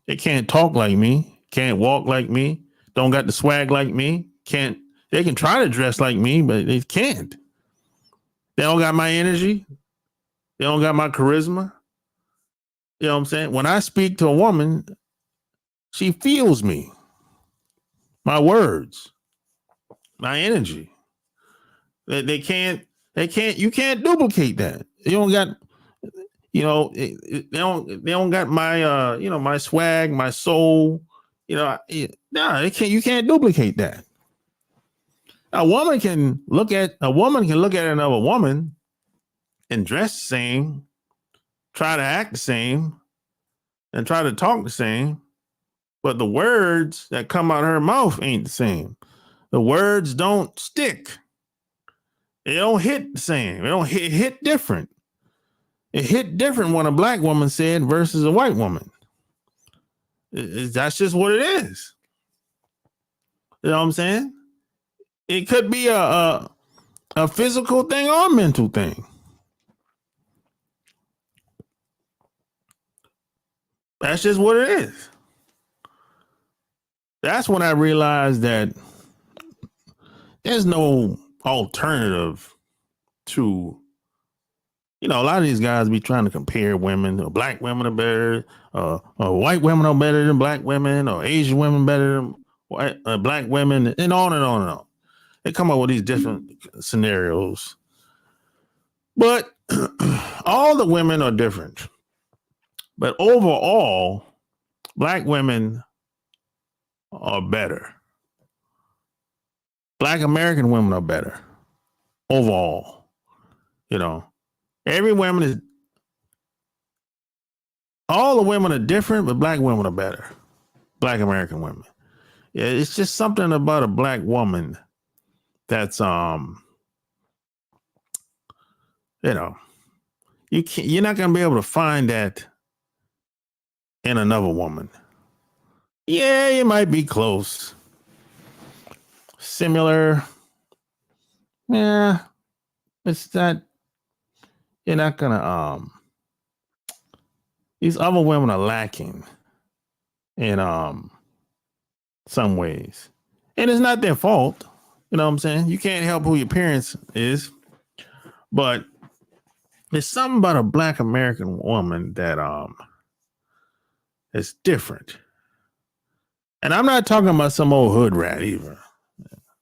They can't talk like me, can't walk like me, don't got the swag like me, can't they can try to dress like me, but they can't. They don't got my energy, they don't got my charisma. You know what I'm saying? When I speak to a woman, she feels me, my words, my energy. They can't, you can't duplicate that. You don't got, you know, they don't got my, you know, my swag, my soul. You know, no, they can't. You can't duplicate that. A woman can look at another woman and dress the same, try to act the same, and try to talk the same, but the words that come out of her mouth ain't the same. The words don't stick. They don't hit the same. They don't hit different. It hit different when a black woman said versus a white woman. That's just what it is. You know what I'm saying? It could be a physical thing or a mental thing. That's just what it is. That's when I realized that there's no alternative to, you know, a lot of these guys be trying to compare women. Black women are better, or white women are better than black women, or Asian women better than white, black women, and on and on and on. They come up with these different scenarios, but all the women are different. But overall, black women are better. Black American women are better overall. You know, every woman is, all the women are different, but black women are better. Black American women. Yeah, it's just something about a black woman that's you know, you're not gonna be able to find that in another woman. Yeah, you might be close. Similar. Yeah, it's not, you're not gonna these other women are lacking in some ways. And it's not their fault. You know what I'm saying? You can't help who your parents is. But there's something about a black American woman that is different. And I'm not talking about some old hood rat either.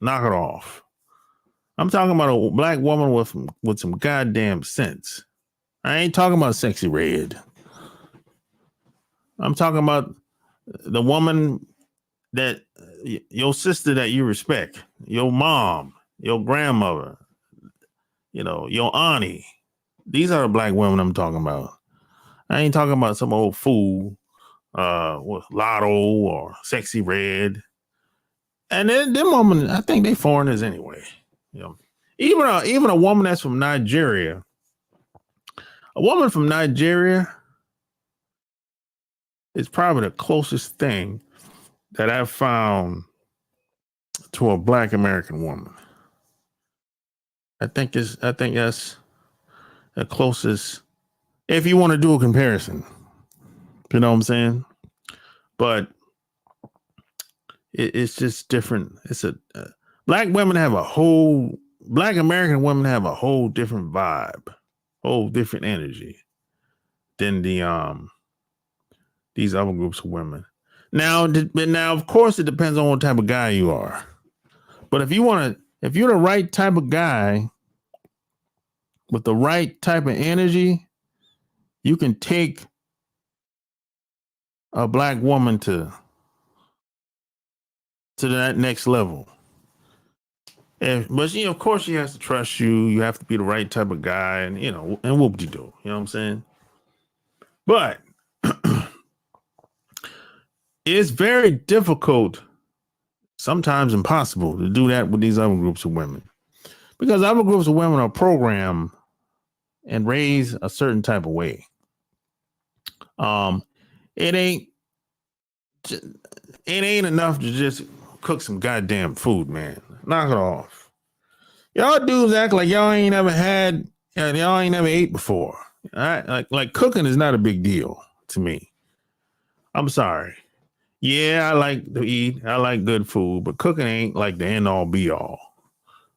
Knock it off. I'm talking about a black woman with some goddamn sense. I ain't talking about Sexy Red. I'm talking about the woman that your sister that you respect, your mom, your grandmother, you know, your auntie. These are the black women I'm talking about. I ain't talking about some old fool with Lotto or Sexy Red. And then them women, I think they foreigners anyway. You know, even a woman that's from Nigeria. A woman from Nigeria is probably the closest thing that I've found to a black American woman. I think that's the closest, if you want to do a comparison. You know what I'm saying? But it's just different. It's a black women have a whole black American women have a whole different vibe, whole different energy than these other groups of women. Now, of course, it depends on what type of guy you are. But if you're the right type of guy with the right type of energy, you can take a black woman to that next level. But of course, she has to trust you. You have to be the right type of guy, and and whoop de do. You know what I'm saying? But it's very difficult, sometimes impossible, to do that with these other groups of women, because other groups of women are programmed and raised a certain type of way. It ain't enough to just cook some goddamn food, man. Knock it off. Y'all dudes act like y'all ain't never had, y'all ain't never ate before. All right? Like cooking is not a big deal to me. I'm sorry. Yeah, I like to eat. I like good food, but cooking ain't like the end all be all.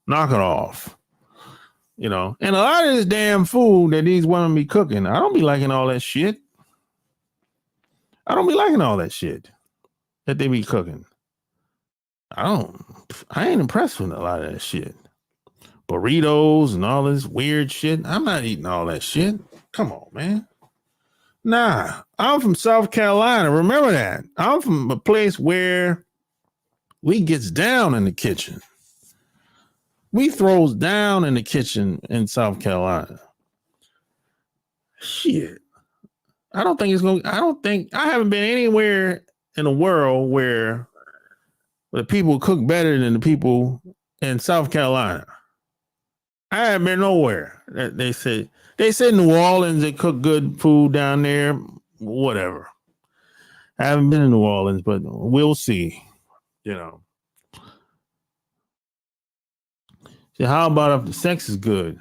Knock it off. And a lot of this damn food that these women be cooking, I don't be liking all that shit. I don't be liking all that shit that they be cooking. I ain't impressed with a lot of that shit. Burritos and all this weird shit. I'm not eating all that shit. Come on, man. Nah, I'm from South Carolina. Remember that. I'm from a place where we gets down in the kitchen. We throws down in the kitchen in South Carolina. Shit. I haven't been anywhere in the world where the people cook better than the people in South Carolina. I haven't been nowhere. They said New Orleans, they cook good food down there. Whatever. I haven't been in New Orleans, but we'll see. So how about if the sex is good?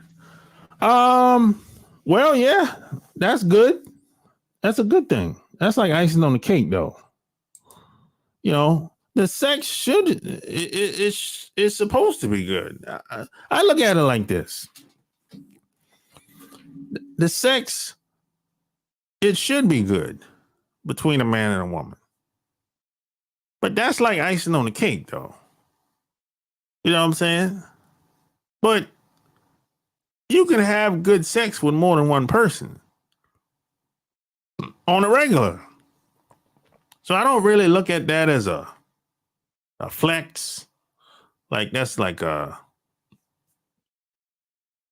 Well, yeah, that's good. That's a good thing. That's like icing on the cake, though. The sex it's supposed to be good. I look at it like this. The sex, it should be good between a man and a woman. But that's like icing on the cake, though. You know what I'm saying? But you can have good sex with more than one person on a regular. So I don't really look at that as a flex. Like that's like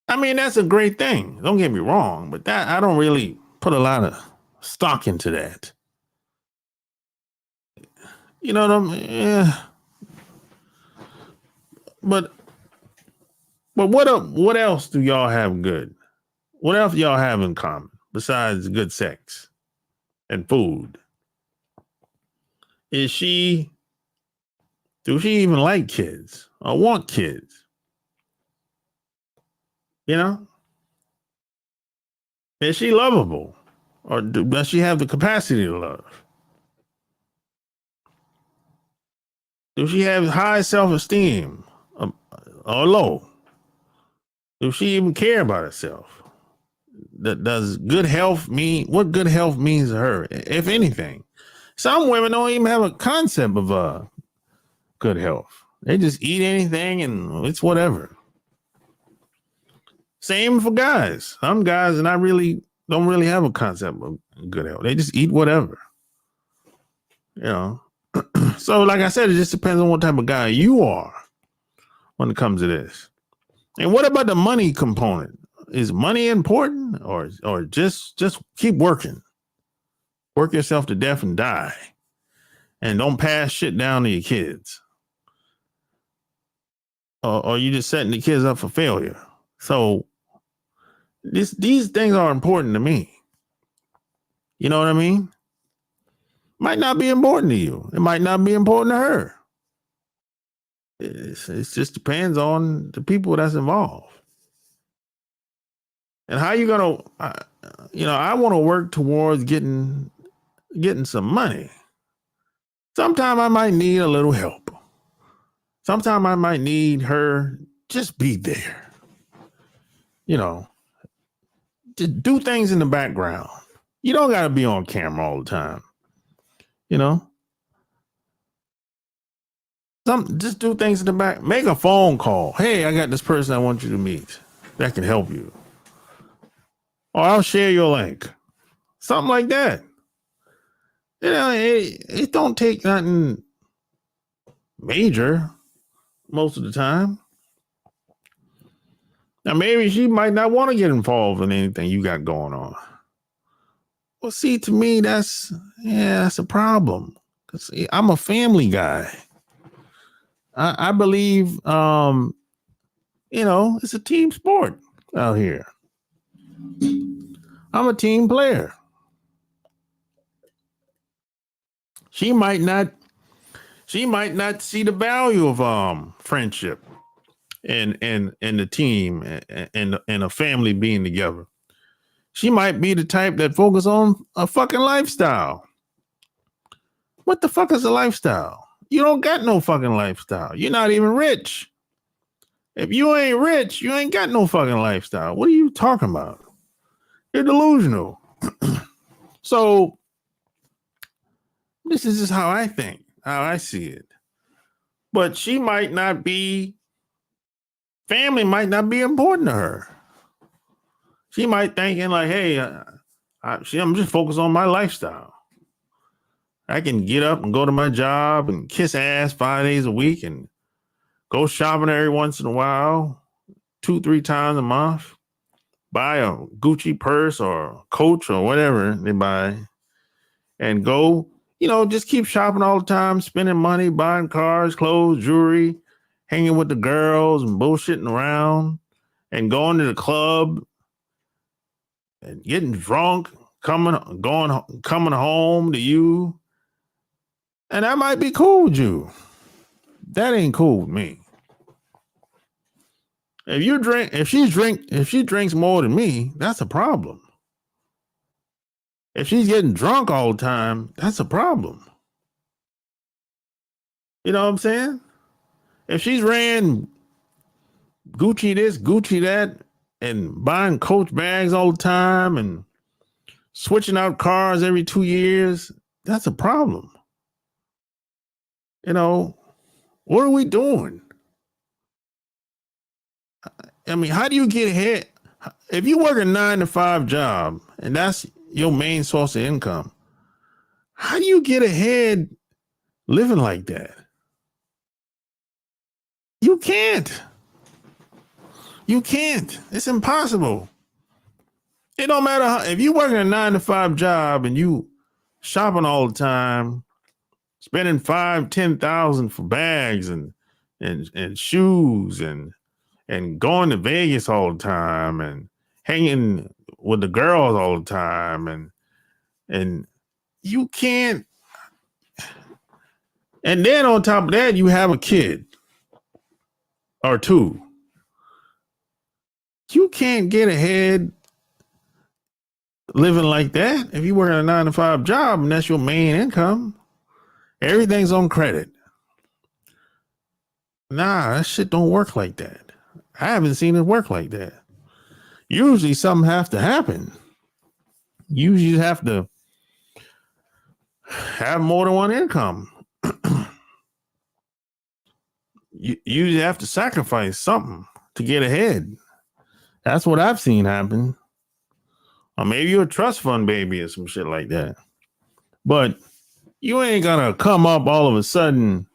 that's a great thing. Don't get me wrong, but that I don't really put a lot of stock into that. You know what I mean? Yeah. But what else do y'all have good? What else y'all have in common besides good sex and food? Do she even like kids or want kids? Is she lovable, or does she have the capacity to love? Does she have high self-esteem or low? Does she even care about herself? Does good health mean what good health means to her, if anything? Some women don't even have a concept of good health. They just eat anything and it's whatever. Same for guys. Some guys and I really don't really have a concept of good health. They just eat whatever. So like I said, it just depends on what type of guy you are when it comes to this. And what about the money component? Is money important, or just keep working? Work yourself to death and die. And don't pass shit down to your kids. Or you just setting the kids up for failure. So these things are important to me. You know what I mean? Might not be important to you. It might not be important to her. It just depends on the people that's involved. And how you gonna, I want to work towards getting getting some money. Sometimes I might need a little help. Sometimes I might need her just be there. You know, to do things in the background. You don't got to be on camera all the time. You know, just do things in the back. Make a phone call. Hey, I got this person I want you to meet that can help you. Or I'll share your link. Something like that. You know, it don't take nothing major most of the time. Now, maybe she might not want to get involved in anything you got going on. Well, see, to me, that's a problem. Cause I'm a family guy. I believe, it's a team sport out here. I'm a team player. She might not see the value of friendship and the team and a family being together. She might be the type that focus on a fucking lifestyle. What the fuck is a lifestyle? You don't got no fucking lifestyle. You're not even rich. If you ain't rich, you ain't got no fucking lifestyle. What are you talking about? You're delusional. So this is just how I think, how I see it. But she might not be, family might not be important to her. She might thinking like, hey, I'm just focused on my lifestyle. I can get up and go to my job and kiss ass 5 days a week and go shopping every once in a while, 2-3 times a month, buy a Gucci purse or Coach or whatever they buy, and go, just keep shopping all the time, spending money, buying cars, clothes, jewelry, hanging with the girls and bullshitting around and going to the club and getting drunk, coming home to you. And that might be cool with you. That ain't cool with me. If she drinks more than me, that's a problem. If she's getting drunk all the time, that's a problem. You know what I'm saying? If she's ran Gucci this, Gucci that, and buying Coach bags all the time and switching out cars every 2 years, that's a problem. What are we doing? I mean, how do you get ahead? If you work a 9-to-5 job and that's your main source of income, how do you get ahead living like that? You can't. It's impossible. It don't matter how, if you working a 9-to-5 job and you shopping all the time, spending 5,000-10,000 for bags and shoes and going to Vegas all the time and hanging with the girls all the time and you can't. And then on top of that, you have a kid or two. You can't get ahead living like that if you work at a 9-to-5 job and that's your main income. Everything's on credit. Nah, that shit don't work like that. I haven't seen it work like that. Usually something has to happen. Usually you have to have more than one income. You usually have to sacrifice something to get ahead. That's what I've seen happen. Or maybe you're a trust fund baby or some shit like that. But you ain't gonna come up all of a sudden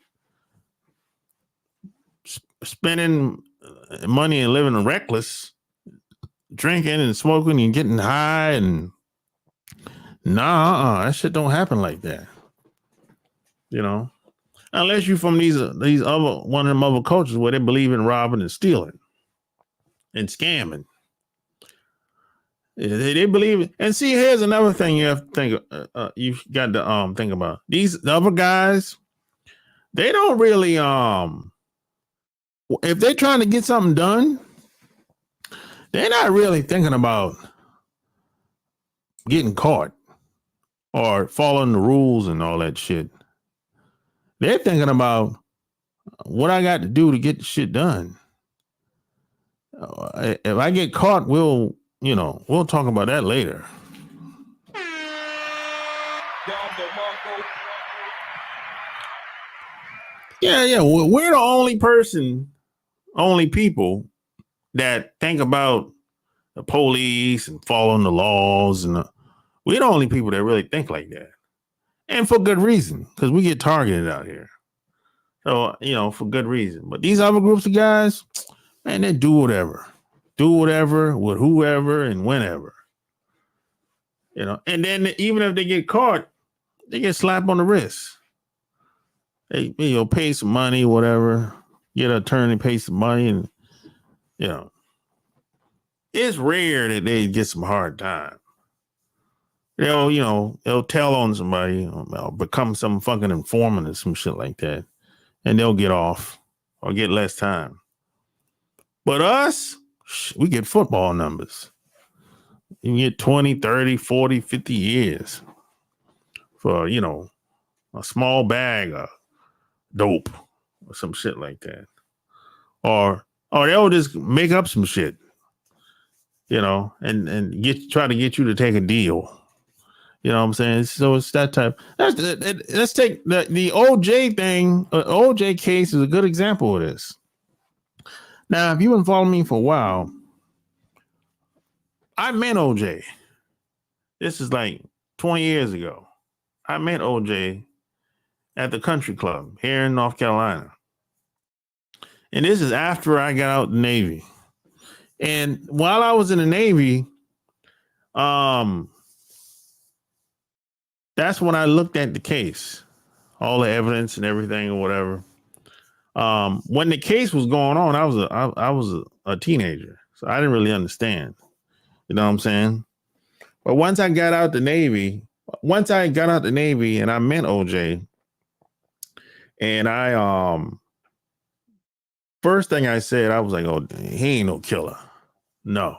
spending money and living reckless, drinking and smoking and getting high and that shit don't happen like that. Unless you're from these other one of them other cultures where they believe in robbing and stealing and scamming. They believe it. And see, here's another thing you have to think. You've got to think about these other guys. They don't really if they're trying to get something done, they're not really thinking about getting caught. or following the rules and all that shit. They're thinking about what I got to do to get the shit done. If I get caught, we'll talk about that later. Yeah. We're the only people that think about the police and following the laws, and we're the only people that really think like that, and for good reason, because we get targeted out here. So for good reason. But these other groups of guys, man, they do whatever with whoever and whenever. And then even if they get caught, they get slapped on the wrist. They pay some money, whatever, get an attorney, pay some money, and it's rare that they get some hard time. They'll tell on somebody, become some fucking informant or some shit like that, and they'll get off or get less time. But us, we get football numbers. You get 20, 30, 40, 50 years for, a small bag of dope or some shit like that. Or they'll just make up some shit, and try to get you to take a deal. You know what I'm saying? So it's that type. Let's take the OJ thing. OJ case is a good example of this. Now, if you've been following me for a while, I met OJ. This is like 20 years ago. I met OJ at the country club here in North Carolina. And this is after I got out the Navy. And while I was in the Navy, that's when I looked at the case, all the evidence and everything or whatever. When the case was going on, I was a teenager, so I didn't really understand. You know what I'm saying? But once I got out the Navy and I met OJ, and I first thing I said, I was like, oh, he ain't no killer. No.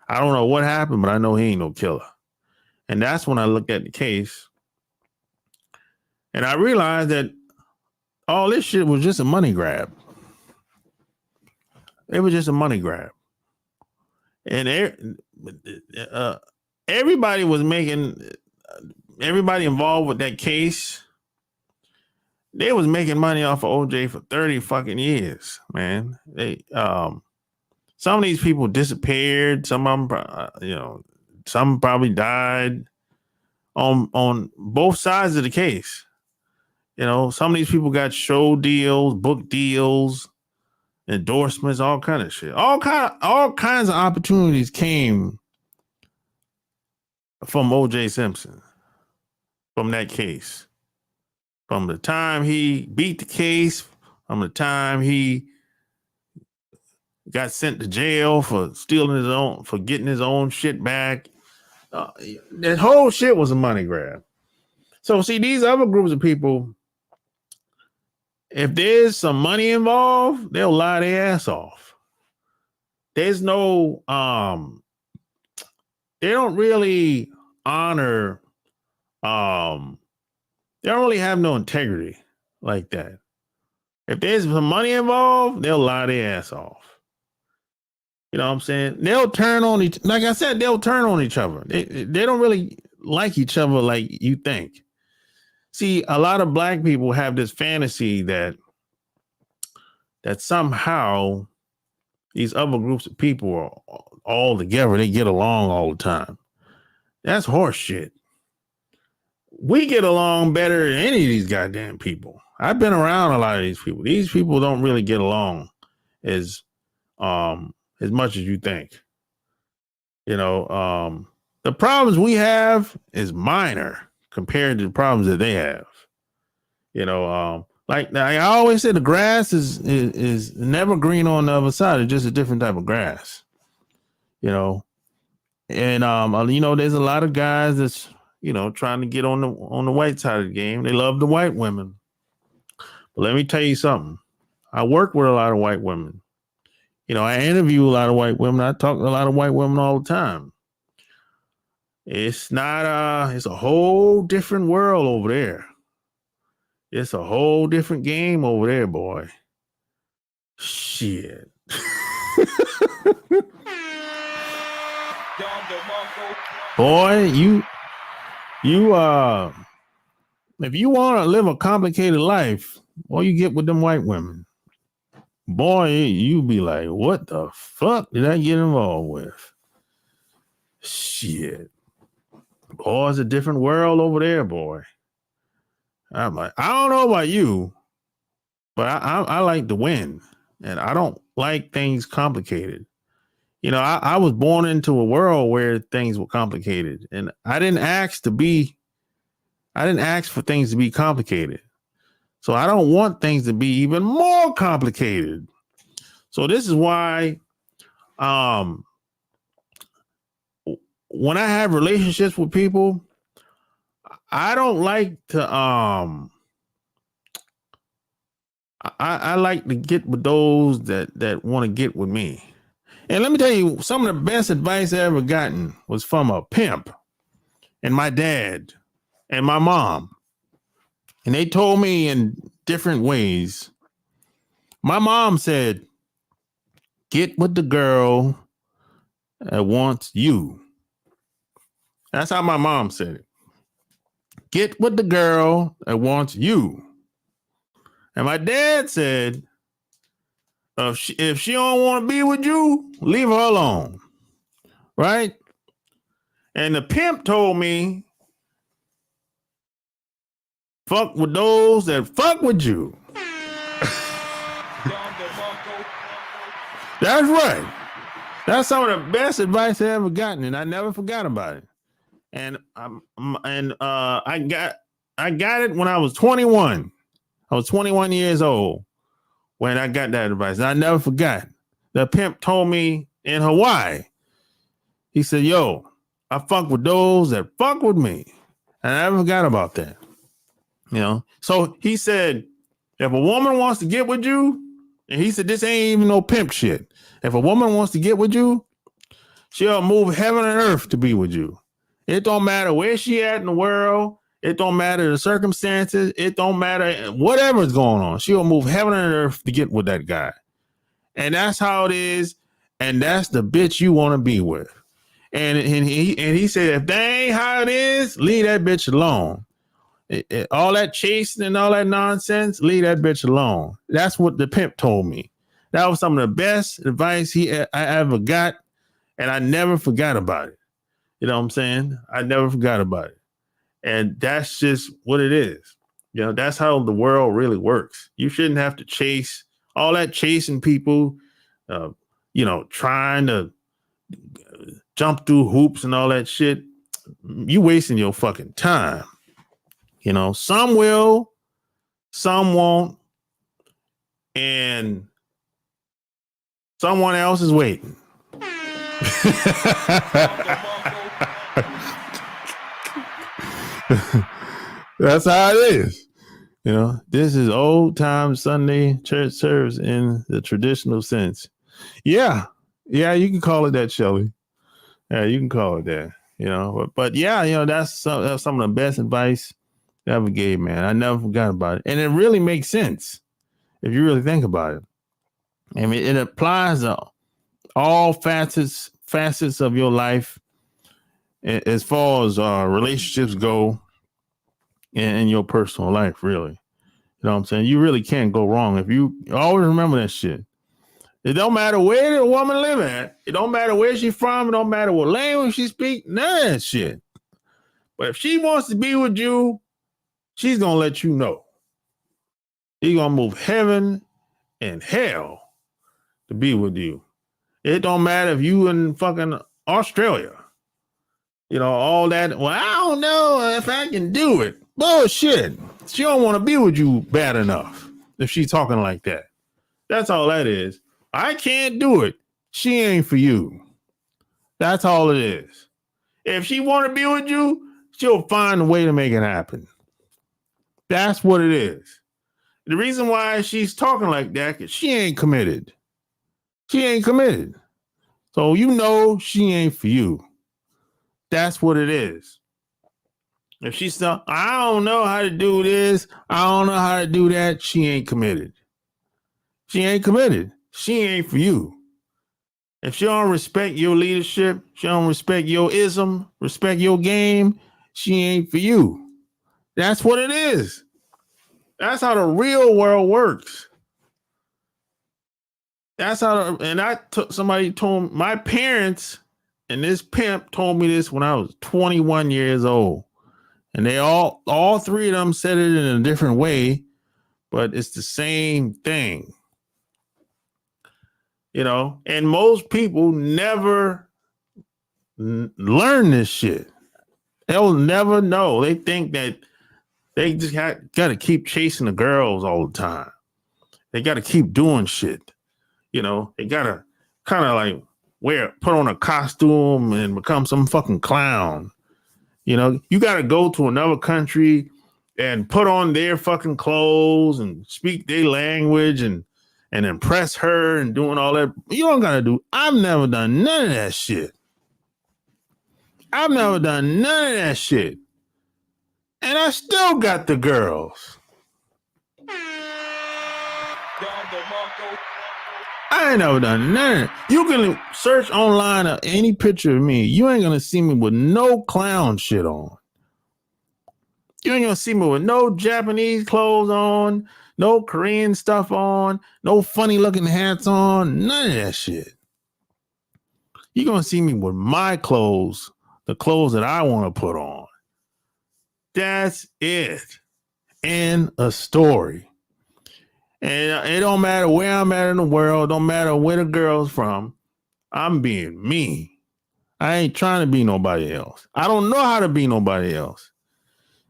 I don't know what happened, but I know he ain't no killer. And that's when I looked at the case, and I realized that all this shit was just a money grab. It was just a money grab. And everybody involved with that case, they was making money off of OJ for 30 fucking years, man. Some of these people disappeared. Some of them, some probably died on both sides of the case. Some of these people got show deals, book deals, endorsements, all kind of shit. All kinds of opportunities came from O.J. Simpson, from that case. From the time he beat the case, from the time he got sent to jail for getting his own shit back. That whole shit was a money grab. So see, these other groups of people, if there's some money involved, they'll lie their ass off. There's no, they don't really honor, they don't really have no integrity like that. If there's some money involved, they'll lie their ass off. You know what I'm saying? They'll turn on like I said, they'll turn on each other. They don't really like each other like you think. See, a lot of black people have this fantasy that somehow these other groups of people are all together. They get along all the time. That's horse shit. We get along better than any of these goddamn people. I've been around a lot of these people. These people don't really get along as much as you think. The problems we have is minor compared to the problems that they have. Like I always say, the grass is never green on the other side. It's just a different type of grass. And there's a lot of guys that's trying to get on the white side of the game. They love the white women. But let me tell you something. I work with a lot of white women. I interview a lot of white women. I talk to a lot of white women all the time. It's not it's a whole different world over there. It's a whole different game over there, boy. Shit. Boy, you if you want to live a complicated life, all you get with them white women. Boy, you be like, what the fuck did I get involved with? Shit. Boy, it's a different world over there, boy. I'm like, I don't know about you, but I like to win. And I don't like things complicated. You know, I was born into a world where things were complicated. And I didn't ask for things to be complicated. So I don't want things to be even more complicated. So this is why when I have relationships with people, I don't like to I like to get with those that want to get with me. And let me tell you, some of the best advice I ever gotten was from a pimp and my dad and my mom. And they told me in different ways. My mom said, get with the girl that wants you. That's how my mom said it. Get with the girl that wants you. And my dad said, if she don't want to be with you, leave her alone. Right? And the pimp told me, fuck with those that fuck with you. That's right. That's some of the best advice I ever gotten, and I never forgot about it. And I got it when I was 21. I was 21 years old when I got that advice. And I never forgot. The pimp told me in Hawaii, he said, yo, I fuck with those that fuck with me. And I never forgot about that. You know, so he said, if a woman wants to get with you, and he said, this ain't even no pimp shit. If a woman wants to get with you, she'll move heaven and earth to be with you. It don't matter where she at in the world. It don't matter the circumstances. It don't matter whatever's going on. She'll move heaven and earth to get with that guy. And that's how it is. And that's the bitch you want to be with. And he said, if that ain't how it is, leave that bitch alone. All that chasing and all that nonsense, leave that bitch alone. That's what the pimp told me. That was some of the best advice I ever got. And I never forgot about it. You know what I'm saying? I never forgot about it. And that's just what it is. You know, that's how the world really works. You shouldn't have to chase all that chasing people, trying to jump through hoops and all that shit. You wasting your fucking time. You know, some will, some won't, and someone else is waiting. That's how it is. You know, this is old time Sunday church service in the traditional sense. Yeah, you can call it that, Shelly. Yeah, you can call it that. You know, but yeah, you know, that's some of the best advice I ever gave, man. I never forgot about it, and it really makes sense if you really think about it. I mean, it applies to all facets of your life as far as relationships go in your personal life, really. You know what I'm saying? You really can't go wrong if you always remember that shit. It don't matter where the woman live at. It don't matter where she's from. It don't matter what language she speaks. None of that shit. But if she wants to be with you, she's going to let you know. She's going to move heaven and hell to be with you. It don't matter if you in fucking Australia. You know, all that. Well, I don't know if I can do it. Bullshit. She don't want to be with you bad enough if she's talking like that. That's all that is. I can't do it. She ain't for you. That's all it is. If she want to be with you, she'll find a way to make it happen. That's what it is. The reason why she's talking like that is she ain't committed. She ain't committed. So you know she ain't for you. That's what it is. If she's still, I don't know how to do this, I don't know how to do that, she ain't committed. She ain't committed. She ain't for you. If she don't respect your leadership, she don't respect your ism, respect your game, she ain't for you. That's what it is. That's how the real world works. That's how, somebody told my parents, and this pimp told me this when I was 21 years old. And they all three of them said it in a different way, but it's the same thing. You know, and most people never learn this shit. They'll never know. They think that they just got to keep chasing the girls all the time. They got to keep doing shit. You know, they got to kind of like put on a costume and become some fucking clown. You know, you got to go to another country and put on their fucking clothes and speak their language and impress her and doing all that. You don't got to do. I've never done none of that shit. I've never done none of that shit. And I still got the girls. I ain't never done none of it. You can search online any picture of me. You ain't gonna see me with no clown shit on. You ain't gonna see me with no Japanese clothes on, no Korean stuff on, no funny looking hats on, none of that shit. You're gonna see me with my clothes, the clothes that I want to put on. That's it. End a story. And it don't matter where I'm at in the world, don't matter where the girl's from. I'm being me. I ain't trying to be nobody else. I don't know how to be nobody else.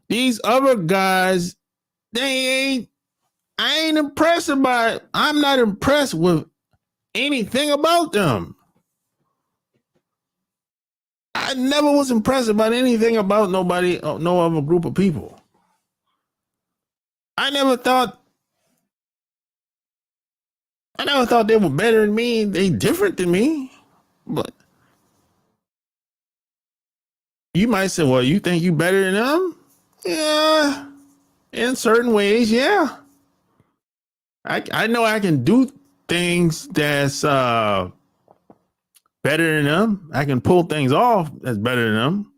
These other guys, I ain't impressed by, I'm not impressed with anything about them. I never was impressed about anything about nobody, no other group of people. I never thought they were better than me. They different than me. But you might say, well, you think you better than them? Yeah. In certain ways, yeah. I know I can do things that's better than them. I can pull things off that's better than them.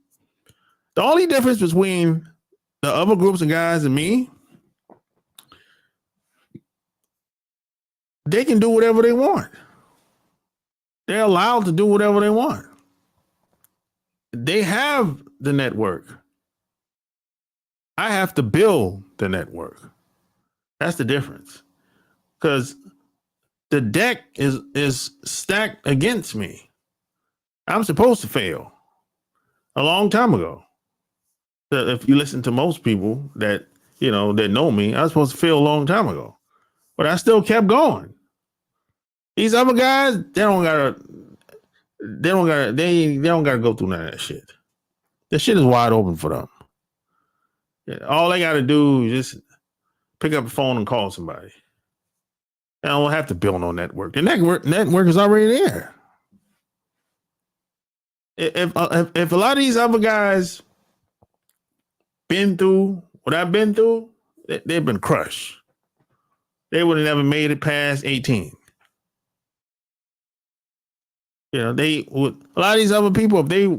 The only difference between the other groups of guys and me, they can do whatever they want. They're allowed to do whatever they want. They have the network. I have to build the network. That's the difference. Because the deck is stacked against me. I'm supposed to fail a long time ago. If you listen to most people that know me, I was supposed to fail a long time ago. But I still kept going. These other guys, they don't gotta go through none of that shit. The shit is wide open for them. Yeah, all they gotta do is just pick up the phone and call somebody. I don't have to build no network. The network is already there. If a lot of these other guys been through what I've been through, they've been crushed. They would have never made it past 18. You know, a lot of these other people, if they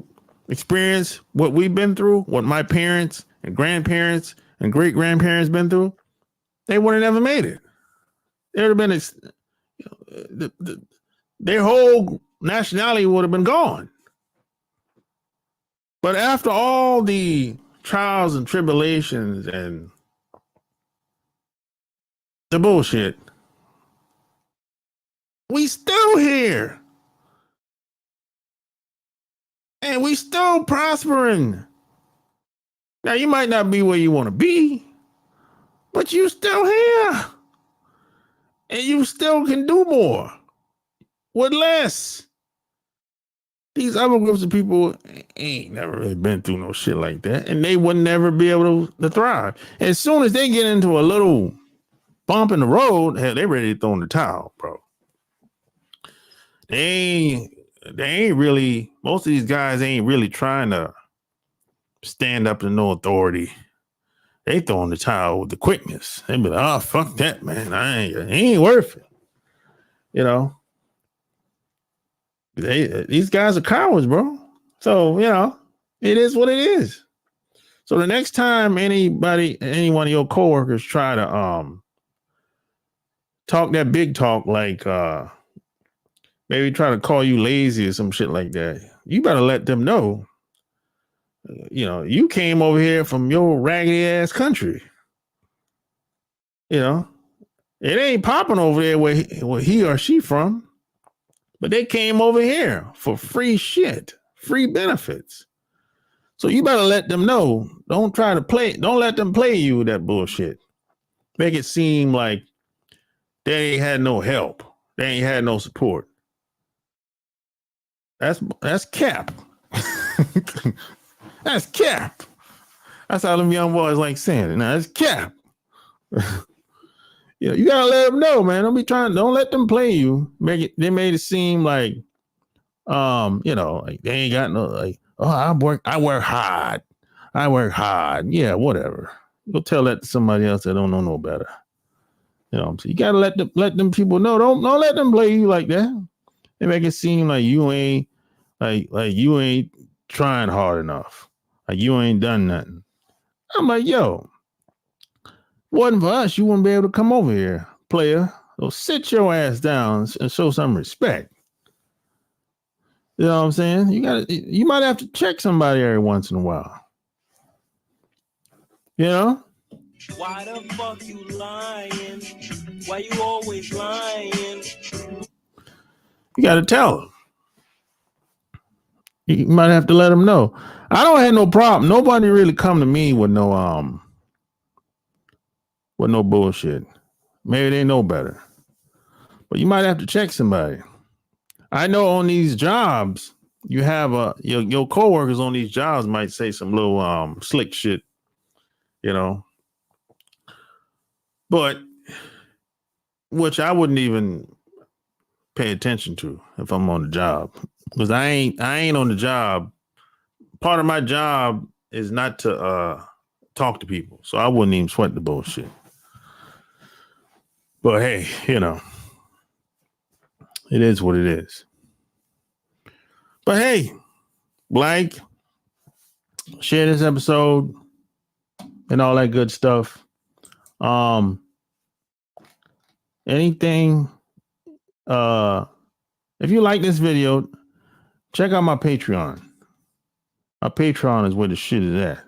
experience what we've been through, what my parents and grandparents and great grandparents been through, they would have never made it. There would have been their whole nationality would have been gone. But after all the trials and tribulations and the bullshit, we still here. And we still prospering. Now, you might not be where you want to be, but you still here. And you still can do more with less. These other groups of people ain't never really been through no shit like that. And they would never be able to thrive. As soon as they get into a little bump in the road, hell, they ready to throw in the towel, bro. They they ain't really, most of these guys ain't really trying to stand up to no authority. They throw in the towel with the quickness. They be like, oh, fuck that, man. It ain't worth it. You know, these guys are cowards, bro. So, you know, it is what it is. So the next time any one of your coworkers try to talk that big talk, like maybe try to call you lazy or some shit like that, you better let them know, you know, you came over here from your raggedy ass country. You know, it ain't popping over there where he or she from, but they came over here for free shit, free benefits. So you better let them know. Don't try to play. Don't let them play you with that bullshit. Make it seem like they ain't had no help. They ain't had no support. That's cap. That's cap. That's how them young boys like saying it. Now that's cap. You know, you gotta let them know, man. Don't let them play you. They made it seem like, you know, like they ain't got no, like, oh, I work hard. Yeah, whatever. Go tell that to somebody else that don't know no better. You know, so you gotta let them people know. Don't let them play you like that. They make it seem like you ain't like you ain't trying hard enough. Like you ain't done nothing. I'm like, yo, wasn't for us, you wouldn't be able to come over here, player. So sit your ass down and show some respect. You know what I'm saying? You might have to check somebody every once in a while. You know?
Why the fuck you lying? Why you always lying?
You got to tell them. You might have to let them know. I don't have no problem. Nobody really come to me with no bullshit. Maybe they know better. But you might have to check somebody. I know on these jobs, you have your coworkers on these jobs might say some little slick shit, you know. But which I wouldn't even pay attention to if I'm on the job. Because I ain't on the job. Part of my job is not to talk to people. So I wouldn't even sweat the bullshit. But hey, you know, it is what it is. But hey, like, share this episode and all that good stuff. Anything, if you like this video, check out my Patreon. My Patreon is where the shit is at.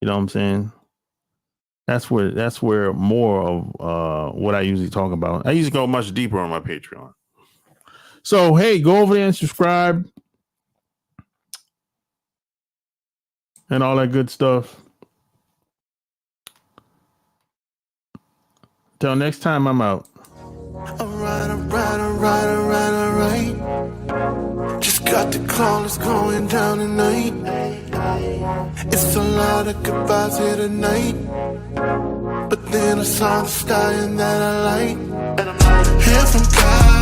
You know what I'm saying? That's where more of what I usually talk about. I usually go much deeper on my Patreon. So hey, go over there and subscribe and all that good stuff. Till next time, I'm out. Alright. Just got the call, it's going down tonight. It's a lot of goodbyes here tonight. But then I saw the stallion that I like. And I'm like, here from God.